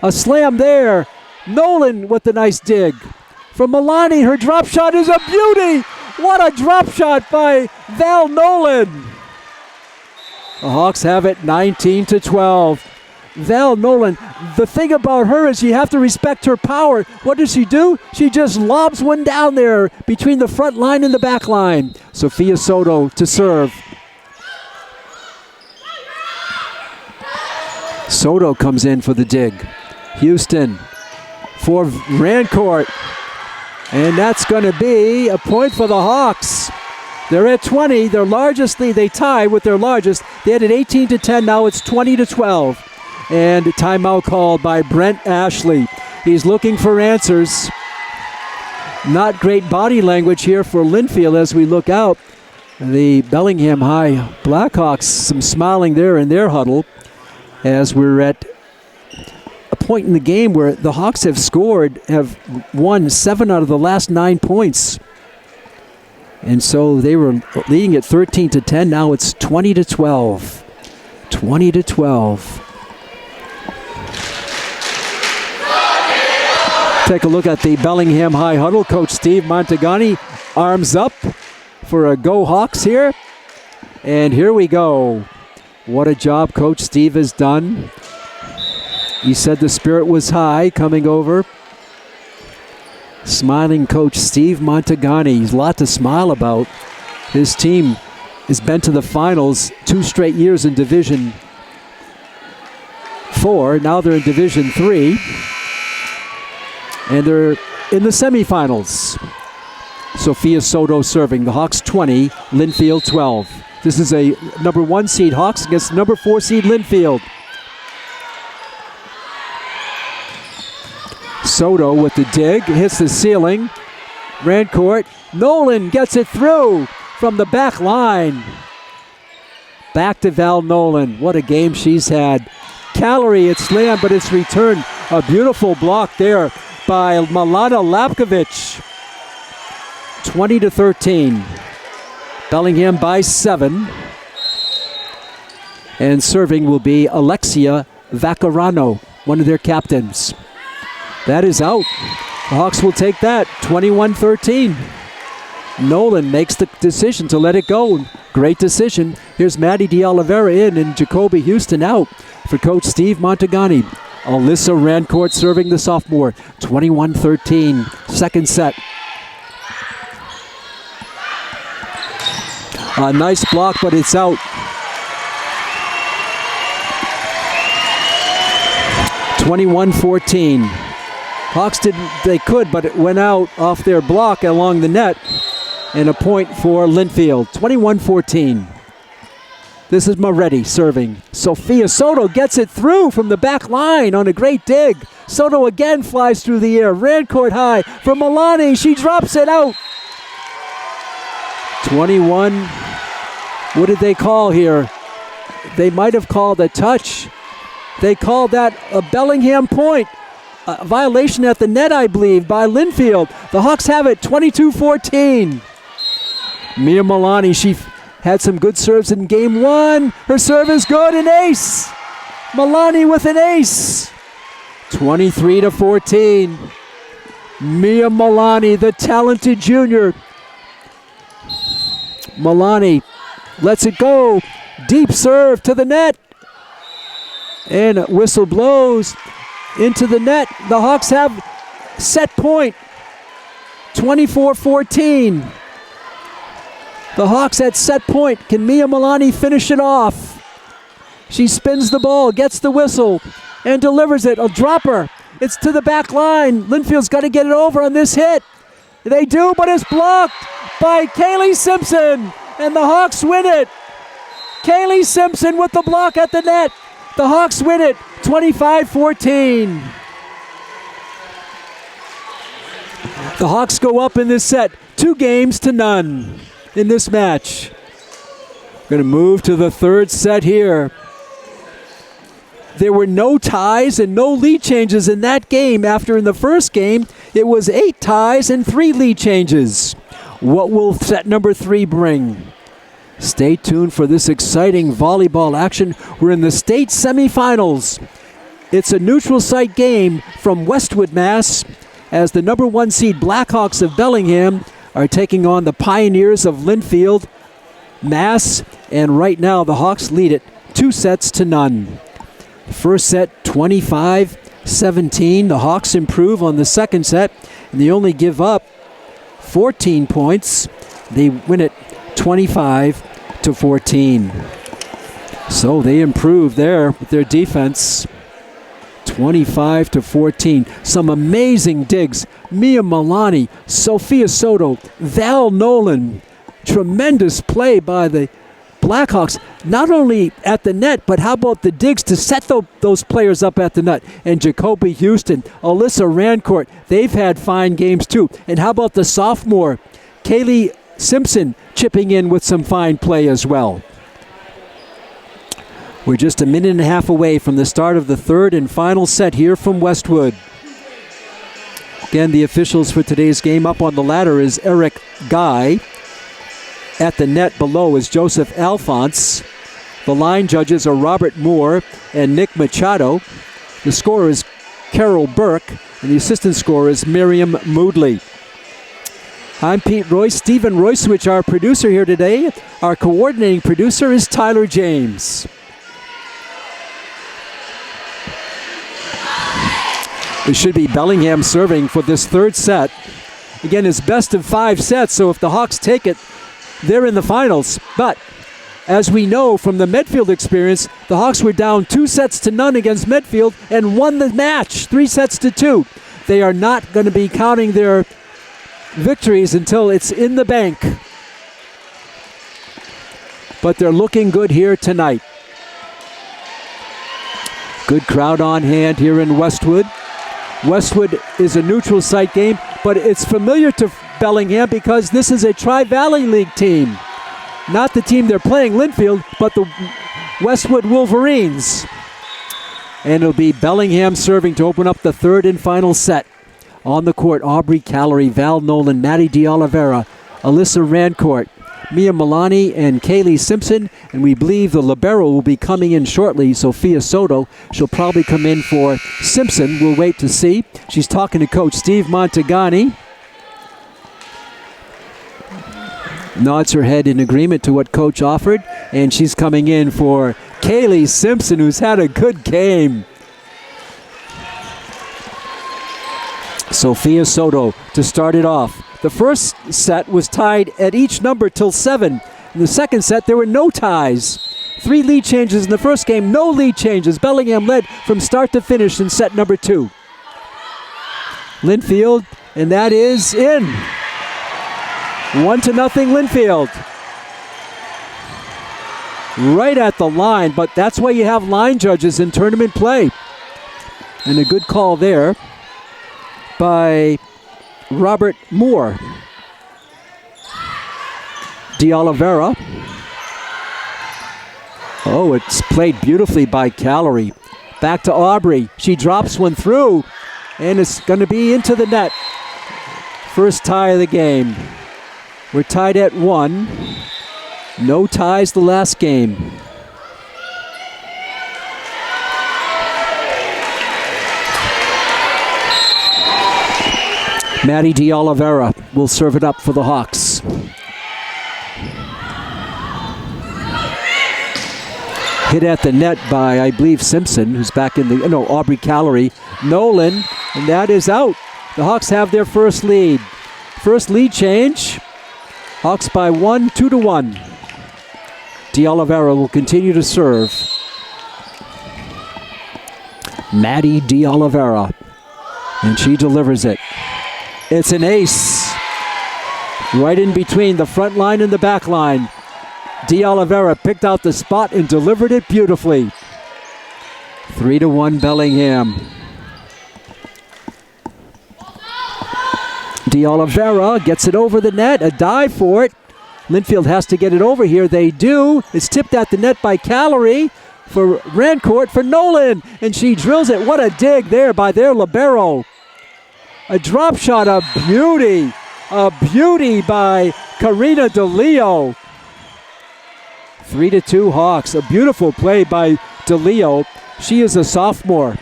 A slam there. Nolan with the nice dig. From Milani, her drop shot is a beauty. What a drop shot by Val Nolan. The Hawks have it 19-12. Val Nolan, the thing about her is you have to respect her power. What does she do? She just lobs one down there between the front line and the back line. Sophia Soto to serve. Soto comes in for the dig. Houston for Rancourt. And that's going to be a point for the Hawks. They're at 20. Their largest lead, they tie with their largest. They had it 18-10. Now it's 20-12. And a timeout called by Brent Ashley. He's looking for answers. Not great body language here for Lynnfield as we look out. The Bellingham High Blackhawks, some smiling there in their huddle as we're at a point in the game where the Hawks have won 7 out of the last 9 points. And so they were leading at 13-10. Now it's 20-12. 20-12. Take a look at the Bellingham High huddle. Coach Steve Montagani arms up for a Go Hawks here. And here we go. What a job Coach Steve has done. He said the spirit was high coming over. Smiling Coach Steve Montagani. He's a lot to smile about. His team has been to the finals 2 straight years in Division 4. Now they're in Division 3. And they're in the semifinals. Sophia Soto serving. The Hawks 20, Lynnfield 12. This is a number 1 seed Hawks against number 4 seed Lynnfield. Soto with the dig, hits the ceiling. Rancourt. Nolan gets it through from the back line. Back to Val Nolan. What a game she's had. Callery, it's slammed, but it's returned. A beautiful block there by Milana Lapkovich. 20-13. Bellingham by 7. And serving will be Alexia Vaccarano, one of their captains. That is out. The Hawks will take that, 21-13. Nolan makes the decision to let it go. Great decision. Here's Maddie D'Oliveira in and Jacoby Houston out for Coach Steve Montagani. Alyssa Rancourt serving the sophomore, 21-13. Second set. A nice block, but it's out. 21-14. Hawks they could, but it went out off their block along the net. And a point for Lynnfield, 21-14. This is Moretti serving. Sophia Soto gets it through from the back line on a great dig. Soto again flies through the air. Rancourt high from Milani. She drops it out. 21. What did they call here? They might have called a touch. They called that a Bellingham point. A violation at the net, I believe, by Lynnfield. The Hawks have it, 22-14. Mia Milani, she had some good serves in game 1. Her serve is good, an ace. Milani with an ace. 23-14. Mia Milani, the talented junior. Milani lets it go. Deep serve to the net. And a whistle blows into the net. The Hawks have set point. 24-14. The Hawks at set point. Can Mia Milani finish it off? She spins the ball, gets the whistle, and delivers it. A dropper. It's to the back line. Lynnfield's got to get it over on this hit. They do, but it's blocked by Kaylee Simpson. And the Hawks win it. Kaylee Simpson with the block at the net. The Hawks win it, 25-14. The Hawks go up in this set, 2-0 in this match. Going to move to the third set here. There were no ties and no lead changes in that game after in the first game it was 8 ties and 3 lead changes. What will set number 3 bring? Stay tuned for this exciting volleyball action. We're in the state semifinals. It's a neutral site game from Westwood, Mass, as the number 1 seed Blackhawks of Bellingham are taking on the Pioneers of Lynnfield, Mass, and right now the Hawks lead it 2-0. First set 25-17. The Hawks improve on the second set, and they only give up 14 points. They win it 25-14. So they improve there with their defense. 25-14. Some amazing digs. Mia Milani, Sophia Soto, Val Nolan. Tremendous play by the Blackhawks, not only at the net, but how about the digs to set those players up at the net? And Jacoby Houston, Alyssa Rancourt, they've had fine games too. And how about the sophomore, Kaylee Simpson, chipping in with some fine play as well. We're just a minute and a half away from the start of the third and final set here from Westwood. Again, the officials for today's game. Up on the ladder is Eric Guy. At the net below is Joseph Alphonse. The line judges are Robert Moore and Nick Machado. The scorer is Carol Burke, and the assistant scorer is Miriam Moodley. I'm Pete Royce. Stephen Roycewicz, our producer here today. Our coordinating producer is Tyler James. It should be Bellingham serving for this third set. Again, it's best of 5 sets, so if the Hawks take it, they're in the finals. But as we know from the Medfield experience, the Hawks were down 2-0 against Medfield and won the match 3-2. They are not going to be counting their victories until it's in the bank. But they're looking good here tonight. Good crowd on hand here in Westwood. Westwood is a neutral site game, but it's familiar to Bellingham because this is a Tri-Valley League team. Not the team they're playing, Lynnfield, but the Westwood Wolverines. And it'll be Bellingham serving to open up the third and final set. On the court, Aubrey Callery, Val Nolan, Maddie DiOlivera, Alyssa Rancourt, Mia Milani, and Kaylee Simpson. And we believe the libero will be coming in shortly, Sophia Soto. She'll probably come in for Simpson. We'll wait to see. She's talking to Coach Steve Montagani. Nods her head in agreement to what Coach offered, and she's coming in for Kaylee Simpson, who's had a good game. Sophia Soto to start it off. The first set was tied at each number till 7. In the second set, there were no ties. 3 lead changes in the first game, no lead changes. Bellingham led from start to finish in set number 2. Lynnfield, and that is in. 1-0 Lynnfield. Right at the line, but that's why you have line judges in tournament play. And a good call there by Robert Moore. DiOlivera. Oh, it's played beautifully by Callery. Back to Aubrey. She drops one through, and it's going to be into the net. First tie of the game. We're tied at 1. No ties the last game. Maddie DiOlivera will serve it up for the Hawks. Hit at the net by, I believe, Simpson, who's back in the, no, Aubrey Callery. Nolan, and that is out. The Hawks have their first lead. First lead change. Hawks by 1, 2-1. DiOlivera will continue to serve. Maddie DiOlivera. And she delivers it. It's an ace. Right in between the front line and the back line. DiOlivera picked out the spot and delivered it beautifully. 3-1 Bellingham. DiOlivera gets it over the net, a dive for it. Lynnfield has to get it over here. They do. It's tipped at the net by Callery. for Rancourt for Nolan, and she drills it. What a dig there by their libero. A drop shot, a beauty by Karina DeLeo. 3-2 Hawks. A beautiful play by DeLeo. She is a sophomore.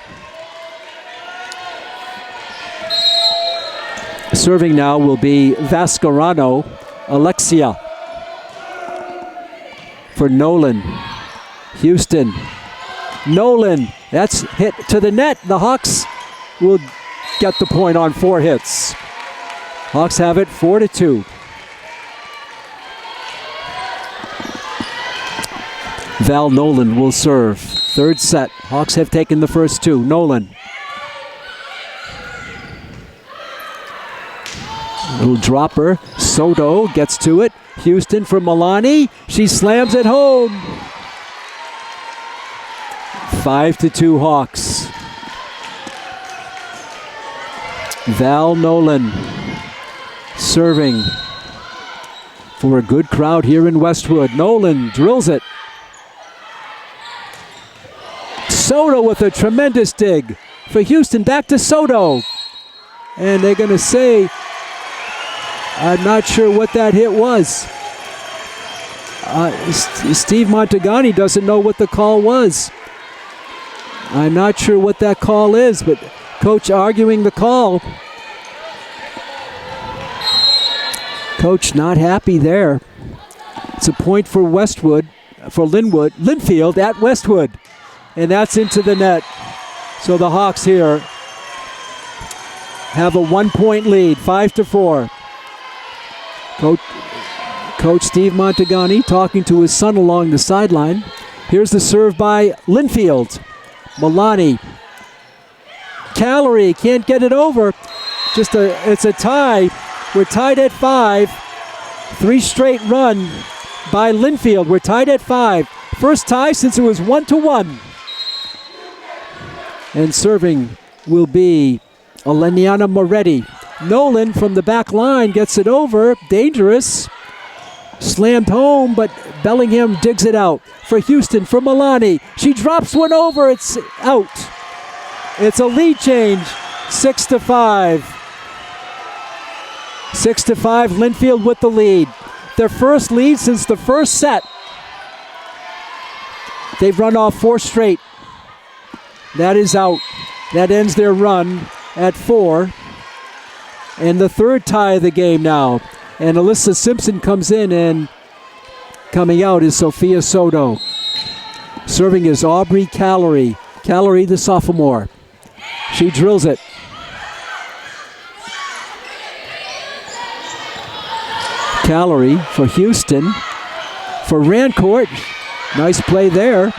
Serving now will be Vascarano, Alexia. For Nolan. Houston. Nolan. That's hit to the net. The Hawks will get the point on 4 hits. Hawks have it 4-2. Val Nolan will serve. Third set. Hawks have taken the first 2. Nolan. Little dropper. Soto gets to it. Houston for Milani. She slams it home. 5-2 Hawks. Val Nolan serving for a good crowd here in Westwood. Nolan drills it. Soto with a tremendous dig for Houston. Back to Soto. And they're going to say, I'm not sure what that hit was. Steve Montagani doesn't know what the call was. I'm not sure what that call is, but coach arguing the call. Coach not happy there. It's a point for Westwood, for Lynnfield at Westwood. And that's into the net. So the Hawks here have a 1-point lead, 5-4. Coach Steve Montagani talking to his son along the sideline. Here's the serve by Lynnfield. Milani. Callery can't get it over. It's a tie. We're tied at 5. 3 straight run by Lynnfield. We're tied at 5. First tie since it was 1-1. And serving will be Eleniana Moretti. Nolan from the back line gets it over. Dangerous. Slammed home, but Bellingham digs it out. For Houston, for Milani. She drops one over. It's out. It's a lead change. 6-5. 6-5, Lynnfield with the lead. Their first lead since the first set. They've run off 4 straight. That is out. That ends their run at 4. And the third tie of the game now. And Alyssa Simpson comes in, and coming out is Sophia Soto. Serving is Aubrey Callery. Callery, the sophomore. She drills it. Callery for Houston. For Rancourt. Nice play there.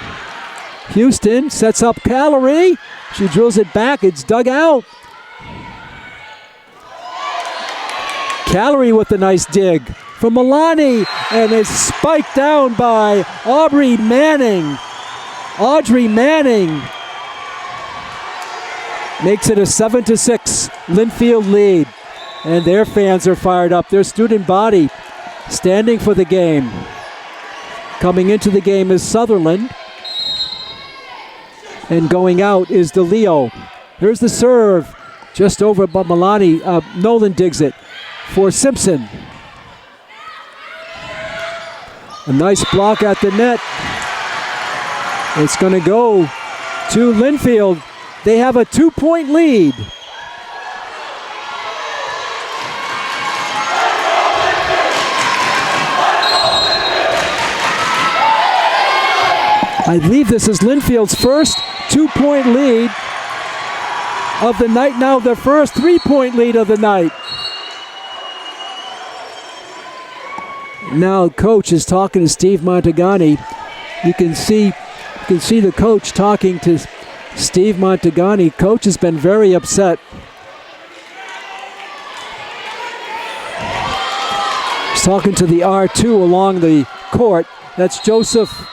Houston sets up Callery. She drills it back. It's dug out. Callery with a nice dig from Milani, and it's spiked down by Audrey Manning. Audrey Manning makes it a 7-6 Lynnfield lead, and their fans are fired up. Their student body standing for the game. Coming into the game is Sutherland, and going out is DeLeo. Here's the serve, just over by Milani. Nolan digs it for Simpson. A nice block at the net. It's going to go to Lynnfield. They have a 2-point lead. I believe this is Lynnfield's first 2-point lead of the night. Now their first 3-point lead of the night. Now coach is talking to Steve Montagani. You can see the coach talking to Steve Montagani. Coach has been very upset. He's talking to the R2 along the court. That's Joseph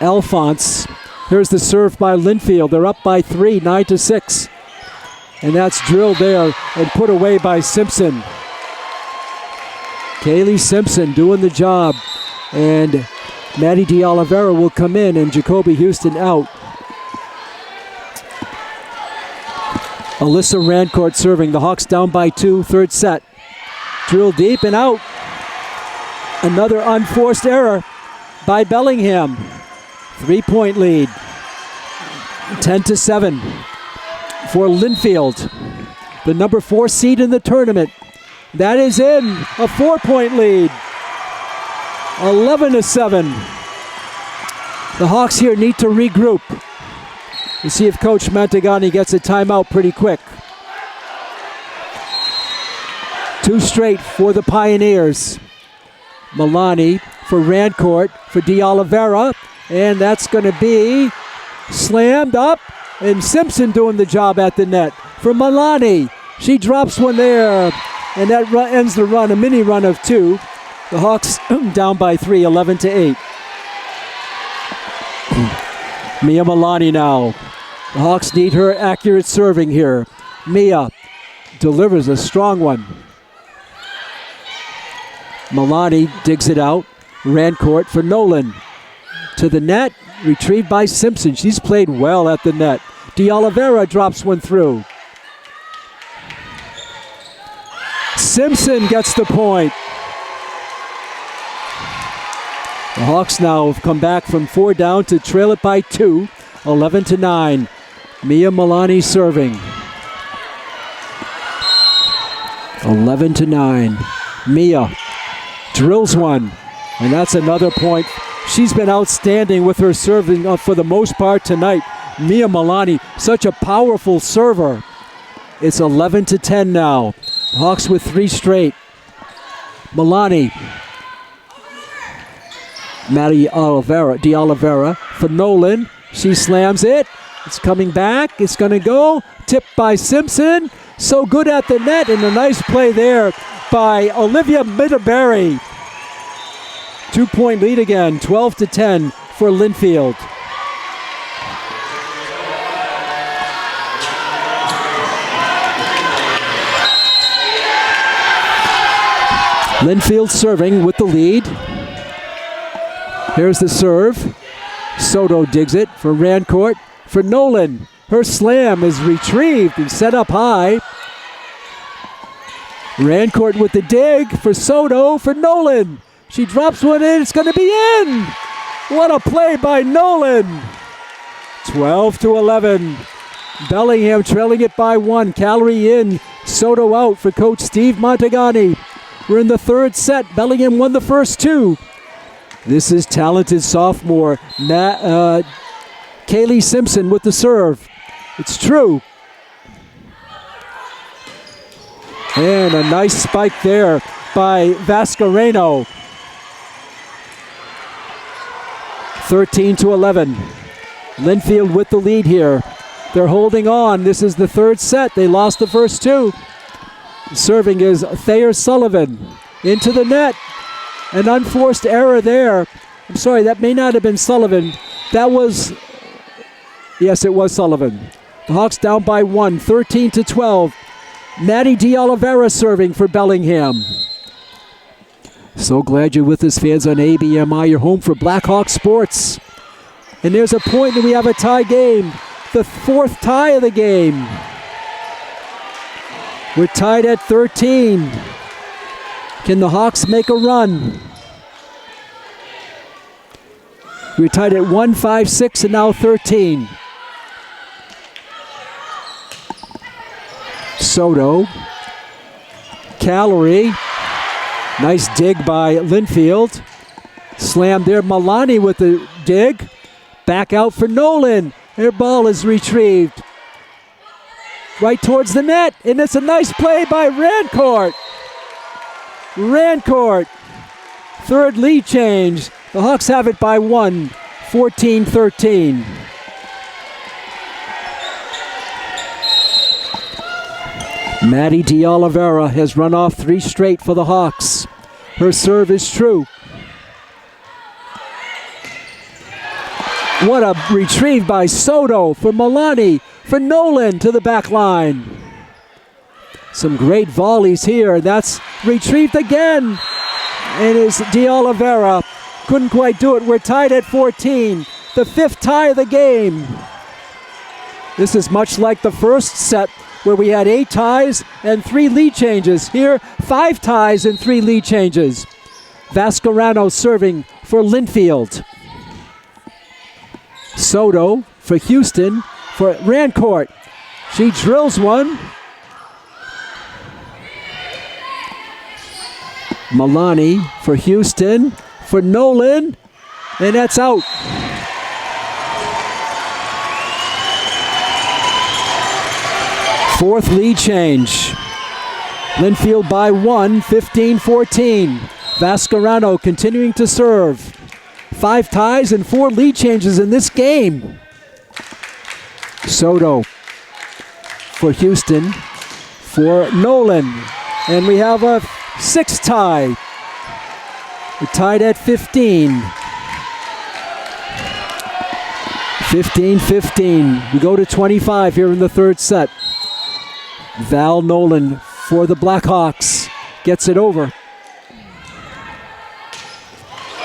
Alphonse. Here's the serve by Lynnfield. They're up by 3, 9-6. And that's drilled there and put away by Simpson. Kaylee Simpson doing the job. And Maddie D'Oliveira will come in and Jacoby Houston out. Alyssa Rancourt serving. The Hawks down by 2, third set. Drill deep and out. Another unforced error by Bellingham. 3-point lead. 10-7 for Lynnfield, the number 4 seed in the tournament. That is in. A 4-point lead. 11-7. The Hawks here need to regroup. To see if Coach Mantegani gets a timeout pretty quick. 2 straight for the Pioneers. Milani for Rancourt for D'Oliveira, and that's going to be slammed up, and Simpson doing the job at the net for Milani. She drops one there, and that ends the run, a mini run of 2. The Hawks down by 3, 11-8. Mia Milani now. The Hawks need her accurate serving here. Mia delivers a strong one. Milani digs it out. Rancourt for Nolan. To the net, retrieved by Simpson. She's played well at the net. D'Oliveira drops one through. Simpson gets the point. The Hawks now have come back from 4 down to trail it by 2, 11-9. Mia Milani serving. 11-9. Mia drills one, and that's another point. She's been outstanding with her serving for the most part tonight. Mia Milani, such a powerful server. It's 11-10 now. The Hawks with 3 straight. Milani. Maddie D'Oliveira for Nolan. She slams it. It's coming back. It's going to go. Tipped by Simpson. So good at the net, and a nice play there by Olivia Middaberry. 2-point lead again, 12-10 for Lynnfield. Lynnfield serving with the lead. Here's the serve. Soto digs it for Rancourt. For Nolan, her slam is retrieved and set up high. Rancourt with the dig for Soto for Nolan. She drops one in, it's going to be in! What a play by Nolan! 12-11. Bellingham trailing it by 1. Calorie in, Soto out for Coach Steve Mantegani. We're in the 3rd set. Bellingham won the first 2. This is talented sophomore Kaylee Simpson with the serve. It's true. And a nice spike there by Vascareno. 13-11. Lynnfield with the lead here. They're holding on. This is the 3rd set. They lost the first 2. Serving is Thayer Sullivan. Into the net. An unforced error there. I'm sorry, that may not have been Sullivan. That was, yes, it was Sullivan. The Hawks down by 1, 13-12. Maddie D'Oliveira serving for Bellingham. So glad you're with us, fans, on ABMI, your home for Blackhawk sports. And there's a point that we have a tie game. The 4th tie of the game. We're tied at 13. Can the Hawks make a run? We're tied at 1, 5, 6, and now 13. Soto. Calorie. Nice dig by Lynnfield. Slam there. Milani with the dig. Back out for Nolan. Their ball is retrieved. Right towards the net. And it's a nice play by Rancourt. Rancourt. 3rd lead change. The Hawks have it by 1, 14-13. Maddie D'Oliveira has run off 3 straight for the Hawks. Her serve is true. What a retrieve by Soto for Milani, for Nolan to the back line. Some great volleys here. That's retrieved again. It is D'Oliveira Couldn't quite do it. We're tied at 14. The 5th tie of the game. This is much like the first set where we had 8 ties and 3 lead changes. Here, 5 ties and 3 lead changes. Vascarano serving for Lynnfield. Soto for Houston for Rancourt. She drills one. Milani for Houston for Nolan, and that's out. Fourth lead change. Lynnfield by 1, 15-14. Vascarano continuing to serve. 5 ties and 4 lead changes in this game. Soto for Houston for Nolan. And we have a 6th tie. We're tied at 15. 15-15. We go to 25 here in the 3rd set. Val Nolan for the Blackhawks. Gets it over.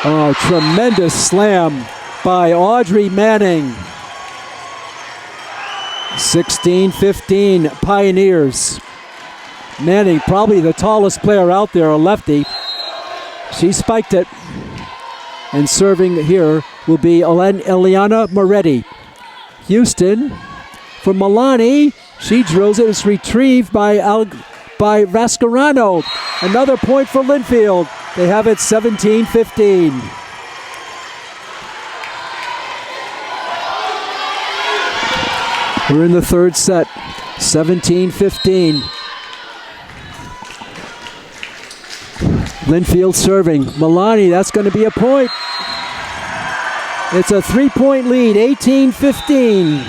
Oh, tremendous slam by Audrey Manning. 16-15 Pioneers. Manning, probably the tallest player out there, a lefty. She spiked it. And serving here will be Eliana Moretti. Houston for Milani. She drills it. It's retrieved by Vascarano. Another point for Lynnfield. They have it 17-15. We're in the 3rd set. 17-15. Lynnfield serving. Milani, that's going to be a point. It's a 3-point lead, 18-15.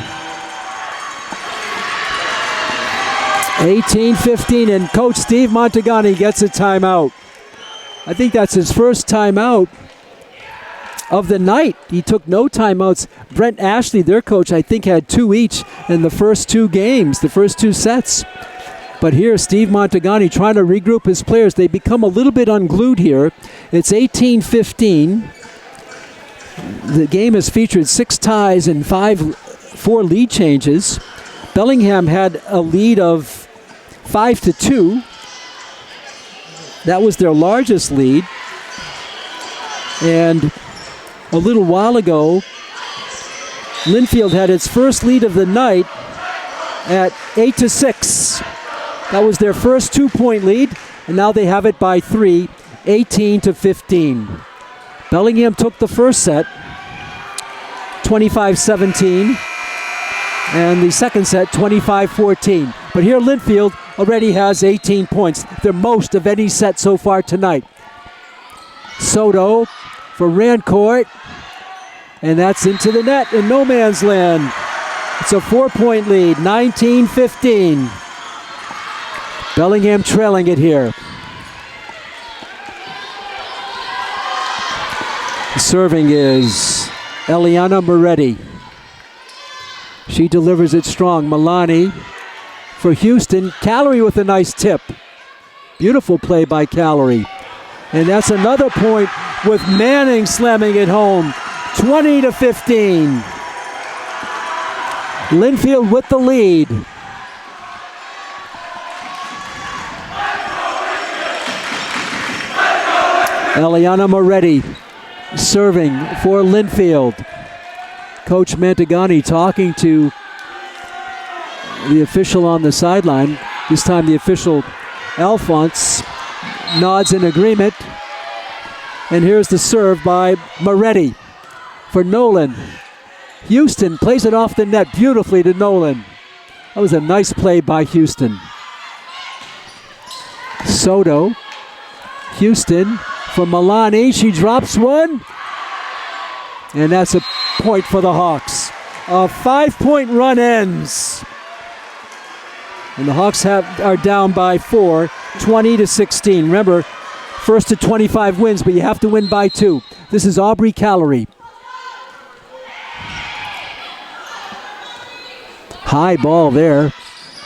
18-15, and Coach Steve Montagani gets a timeout. I think that's his first timeout of the night. He took no timeouts. Brent Ashley, their coach, I think had 2 each in the first 2 games, the first 2 sets. But here, Steve Montagani trying to regroup his players. They become a little bit unglued here. It's 18-15. The game has featured 6 ties and 4 lead changes. Bellingham had a lead of 5-2. That was their largest lead. And a little while ago, Lynnfield had its first lead of the night at 8-6. That was their first 2-point lead, and now they have it by 3, 18-15. Bellingham took the first set, 25-17, and the second set, 25-14. But here Lynnfield already has 18 points, their most of any set so far tonight. Soto for Rancourt, and that's into the net in no man's land. It's a 4-point lead, 19-15. Bellingham trailing it here. Serving is Eliana Moretti. She delivers it strong. Milani for Houston. Callery with a nice tip. Beautiful play by Callery. And that's another point with Manning slamming it home. 20-15. Lynnfield with the lead. Eliana Moretti serving for Lynnfield. Coach Montagani talking to the official on the sideline. This time the official, Alphonse, nods in agreement. And here's the serve by Moretti for Nolan. Houston plays it off the net beautifully to Nolan. That was a nice play by Houston. Soto, Houston for Milani. She drops one. And that's a point for the Hawks. A 5-point run ends. And the Hawks are down by 4, 20-16. Remember, first to 25 wins, but you have to win by 2. This is Aubrey Callery. High ball there.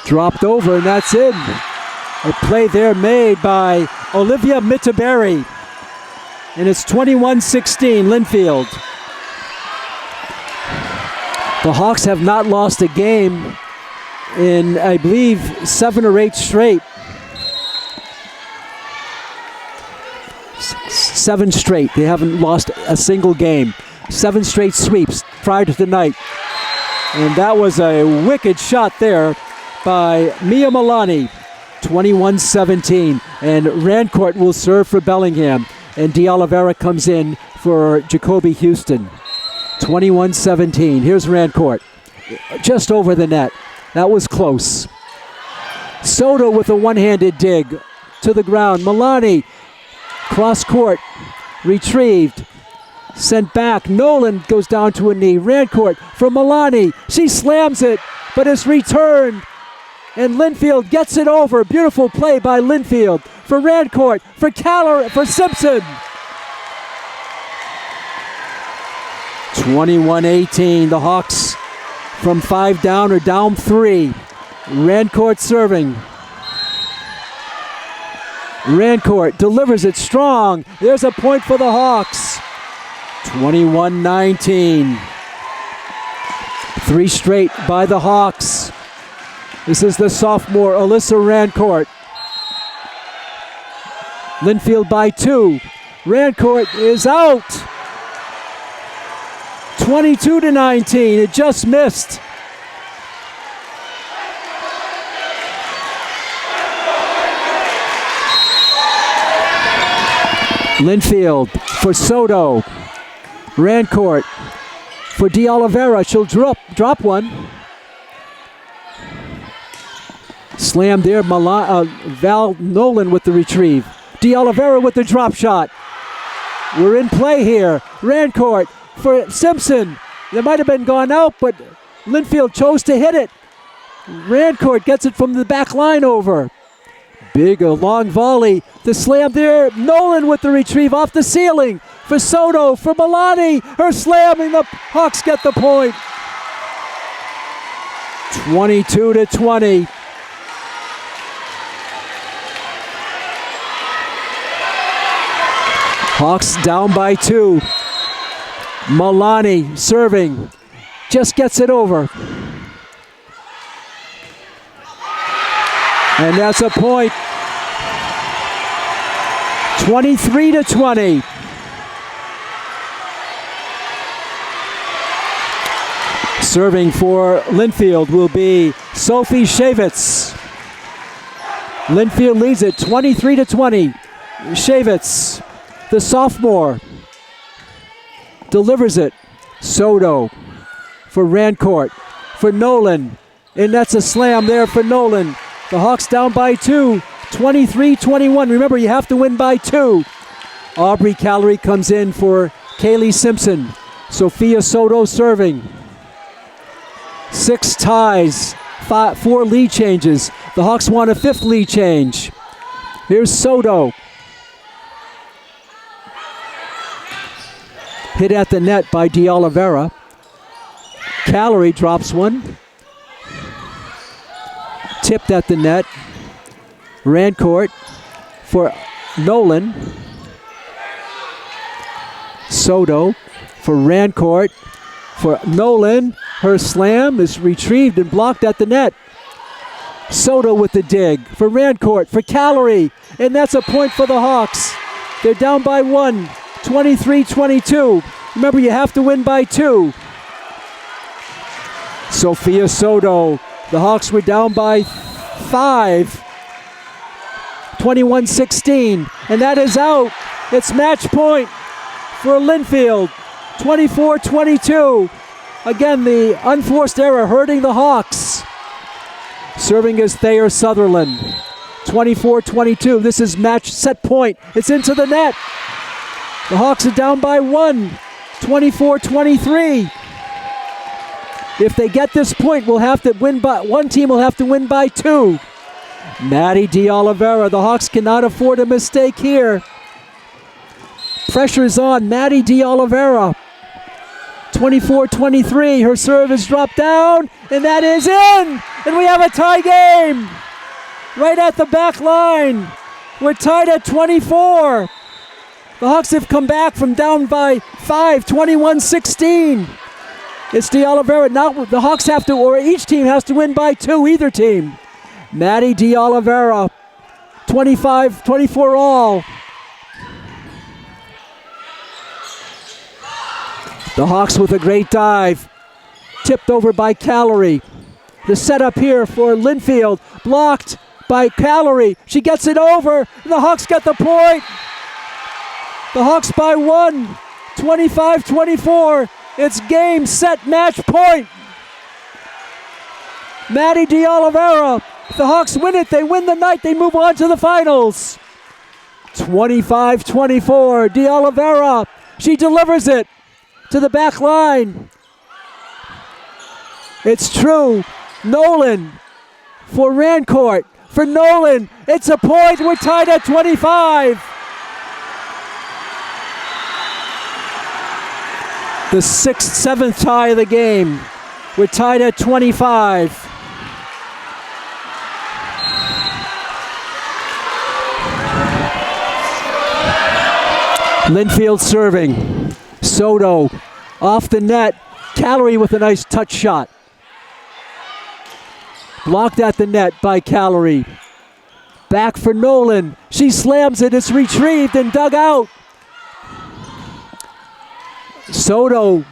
Dropped over, and that's in. A play there made by Olivia Mitterberry. and it's 21-16, Lynnfield. The Hawks have not lost a game in, I believe, 7 or 8 straight. 7 straight. They haven't lost a single game. 7 straight sweeps prior to tonight. And that was a wicked shot there by Mia Milani. 21-17. And Rancourt will serve for Bellingham. And D'Oliveira comes in for Jacoby Houston. 21-17. Here's Rancourt. Just over the net. That was close. Soto with a one-handed dig to the ground. Milani, cross court, retrieved, sent back. Nolan goes down to a knee. Rancourt for Milani. She slams it, but it's returned. And Lynnfield gets it over. Beautiful play by Lynnfield for Rancourt, for Simpson. 21-18. The Hawks from 5 down or down 3. Rancourt serving. Rancourt delivers it strong. There's a point for the Hawks. 21-19. 3 straight by the Hawks. This is the sophomore, Alyssa Rancourt. Lynnfield by 2. Rancourt is out. 22-19. It just missed. Lynnfield for Soto. Rancourt for D'Oliveira. She'll drop one. Slam there. Val Nolan with the retrieve. D'Oliveira with the drop shot. We're in play here. Rancourt for Simpson. It might have been gone out, but Lynnfield chose to hit it. Rancourt gets it from the back line over. Big, long volley. The slam there. Nolan with the retrieve off the ceiling for Soto, for Milani. Her slam, and the Hawks get the point. 22-20. Hawks down by 2. Milani serving. Just gets it over. And that's a point. 23-20. Serving for Lynnfield will be Sophie Shavitz. Lynnfield leads it 23-20. Shavitz, the sophomore, delivers it. Soto for Rancourt, for Nolan. And that's a slam there for Nolan. The Hawks down by 2, 23-21. Remember, you have to win by 2. Aubrey Callery comes in for Kaylee Simpson. Sophia Soto serving. 6 ties, 4 lead changes. The Hawks want a 5th lead change. Here's Soto. Hit at the net by D'Oliveira. Callery drops one. Tipped at the net. Rancourt for Nolan. Soto for Rancourt for Nolan. Her slam is retrieved and blocked at the net. Soto with the dig for Rancourt, for Callery, and that's a point for the Hawks. They're down by 1, 23-22. Remember, you have to win by 2. Sophia Soto. The Hawks were down by 5, 21-16, and that is out. It's match point for Lynnfield, 24-22. Again, the unforced error hurting the Hawks. Serving is Thayer Sutherland, 24-22. This is match set point. It's into the net. The Hawks are down by 1, 24-23. If they get this point, we'll have to win by one team will have to win by 2. Maddie D'Oliveira. The Hawks cannot afford a mistake here. Pressure is on Maddie D'Oliveira. 24-23. Her serve is dropped down, and that is in. And we have a tie game right at the back line. We're tied at 24. The Hawks have come back from down by 5, 21-16. It's DeOliveira. Now the Hawks have to, or each team has to win by 2, either team. Maddie DeOliveira, 25-24 all. The Hawks with a great dive. Tipped over by Calorie. The setup here for Lynnfield. Blocked by Calorie. She gets it over. The Hawks get the point. The Hawks by 1. 25-24. It's game, set, match, point. Maddie DeOliveira. The Hawks win it. They win the night. They move on to the finals. 25-24. DeOliveira. She delivers it to the back line. It's true. Nolan for Rancourt. For Nolan, it's a point. We're tied at 25. The 6th, 7th tie of the game. We're tied at 25. Lynnfield serving. Soto off the net. Calorie with a nice touch shot. Blocked at the net by Calorie. Back for Nolan. She slams it. It's retrieved and dug out. Soto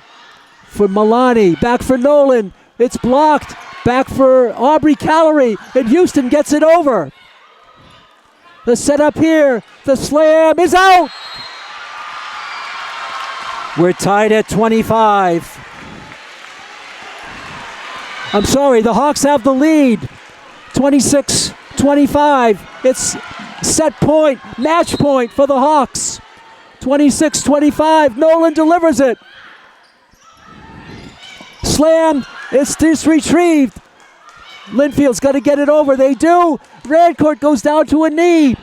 for Milani. Back for Nolan. It's blocked. Back for Aubrey Calorie. And Houston gets it over. The setup here. The slam is out. We're tied at 25. I'm sorry, the Hawks have the lead. 26-25. It's set point, match point for the Hawks. 26-25. Nolan delivers it. Slam. It's just retrieved. Lynnfield's got to get it over. They do. Rancourt goes down to a knee.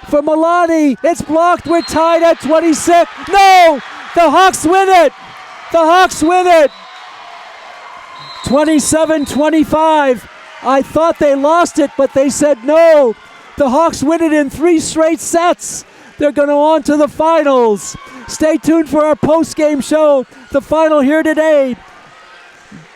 For Milani. It's blocked. We're tied at 26. No! The Hawks win it. The Hawks win it. 27-25. I thought they lost it, but they said no. The Hawks win it in 3 straight sets. They're going on to the finals. Stay tuned for our post-game show. The final here today.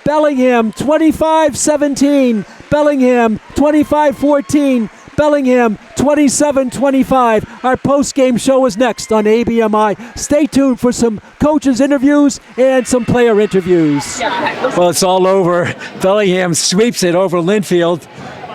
Bellingham 25-17. Bellingham 25-14. Bellingham 27-25. Our post-game show is next on ABMI. Stay tuned for some coaches' interviews and some player interviews. Well, it's all over. Bellingham sweeps it over Lynnfield.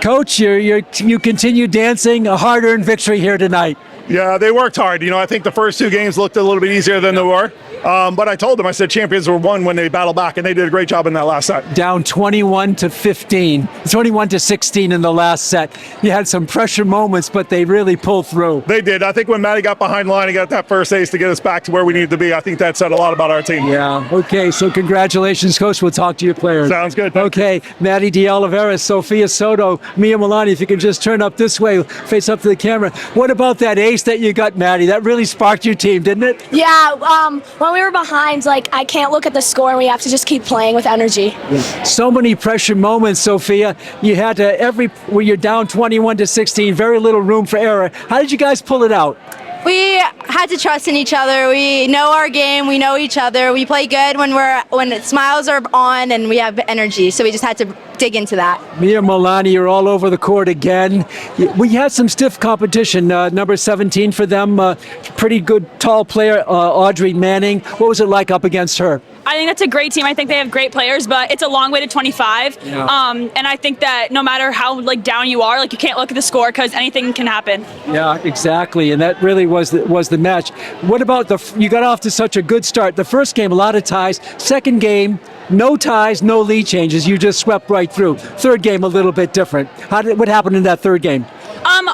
Coach, you continue dancing, a hard-earned victory here tonight. Yeah, they worked hard. I think the first 2 games looked a little bit easier than they were. But I told them, I said champions were won when they battled back, and they did a great job in that last set. Down 21-16 in the last set. You had some pressure moments, but they really pulled through. They did. I think when Maddie got behind the line and got that first ace to get us back to where we needed to be, I think that said a lot about our team. Yeah. Okay, so congratulations, Coach. We'll talk to your players. Sounds good. Okay, Maddie DeOliveira, Sophia Soto, Mia Milani, if you could just turn up this way, face up to the camera. What about that ace that you got, Maddie? That really sparked your team, didn't it? Yeah, when we were behind, I can't look at the score and we have to just keep playing with energy. So many pressure moments, Sophia. You had to, when you're down 21-16, very little room for error. How did you guys pull it out? We had to trust in each other. We know our game. We know each other. We play good when smiles are on and we have energy. So we just had to dig into that. Mia Milani, you're all over the court again. We had some stiff competition. Number 17 for them, pretty good tall player, Audrey Manning. What was it like up against her? I think that's a great team. I think they have great players, but it's a long way to 25. Yeah. And I think that no matter how down you are, you can't look at the score because anything can happen. Yeah, exactly. And that really was the match. What about you got off to such a good start. The first game, a lot of ties. Second game, no ties, no lead changes. You just swept right through. Third game, a little bit different. What happened in that third game?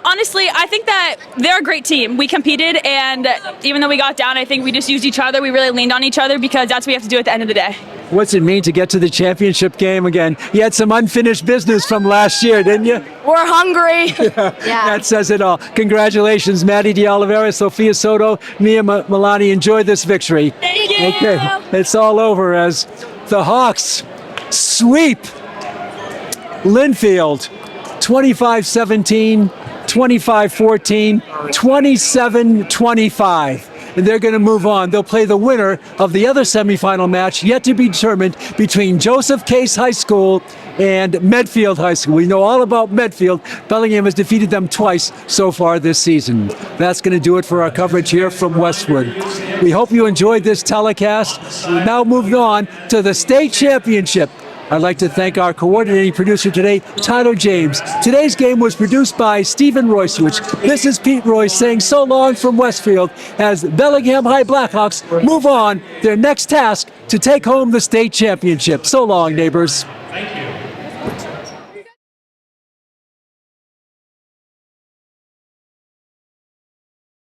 Honestly, I think that they're a great team. We competed, and even though we got down, I think we just used each other. We really leaned on each other because that's what we have to do at the end of the day. What's it mean to get to the championship game again? You had some unfinished business from last year, didn't you? We're hungry. Yeah. That says it all. Congratulations, Maddie DeOliveira, Sophia Soto, Mia Milani. Enjoy this victory. Thank you. Okay, it's all over as the Hawks sweep Lynnfield 25-17, 25-14, 27-25. and they're going to move on. They'll play the winner of the other semifinal match yet to be determined between Joseph Case High School and Medfield High School. We know all about Medfield. Bellingham has defeated them twice so far this season. That's going to do it for our coverage here from Westwood. We hope you enjoyed this telecast. We're now moving on to the state championship. I'd like to thank our coordinating producer today, Tyler James. Today's game was produced by Stephen Royswich. This is Pete Royce saying so long from Westfield as Bellingham High Blackhawks move on their next task to take home the state championship. So long, neighbors. Thank you.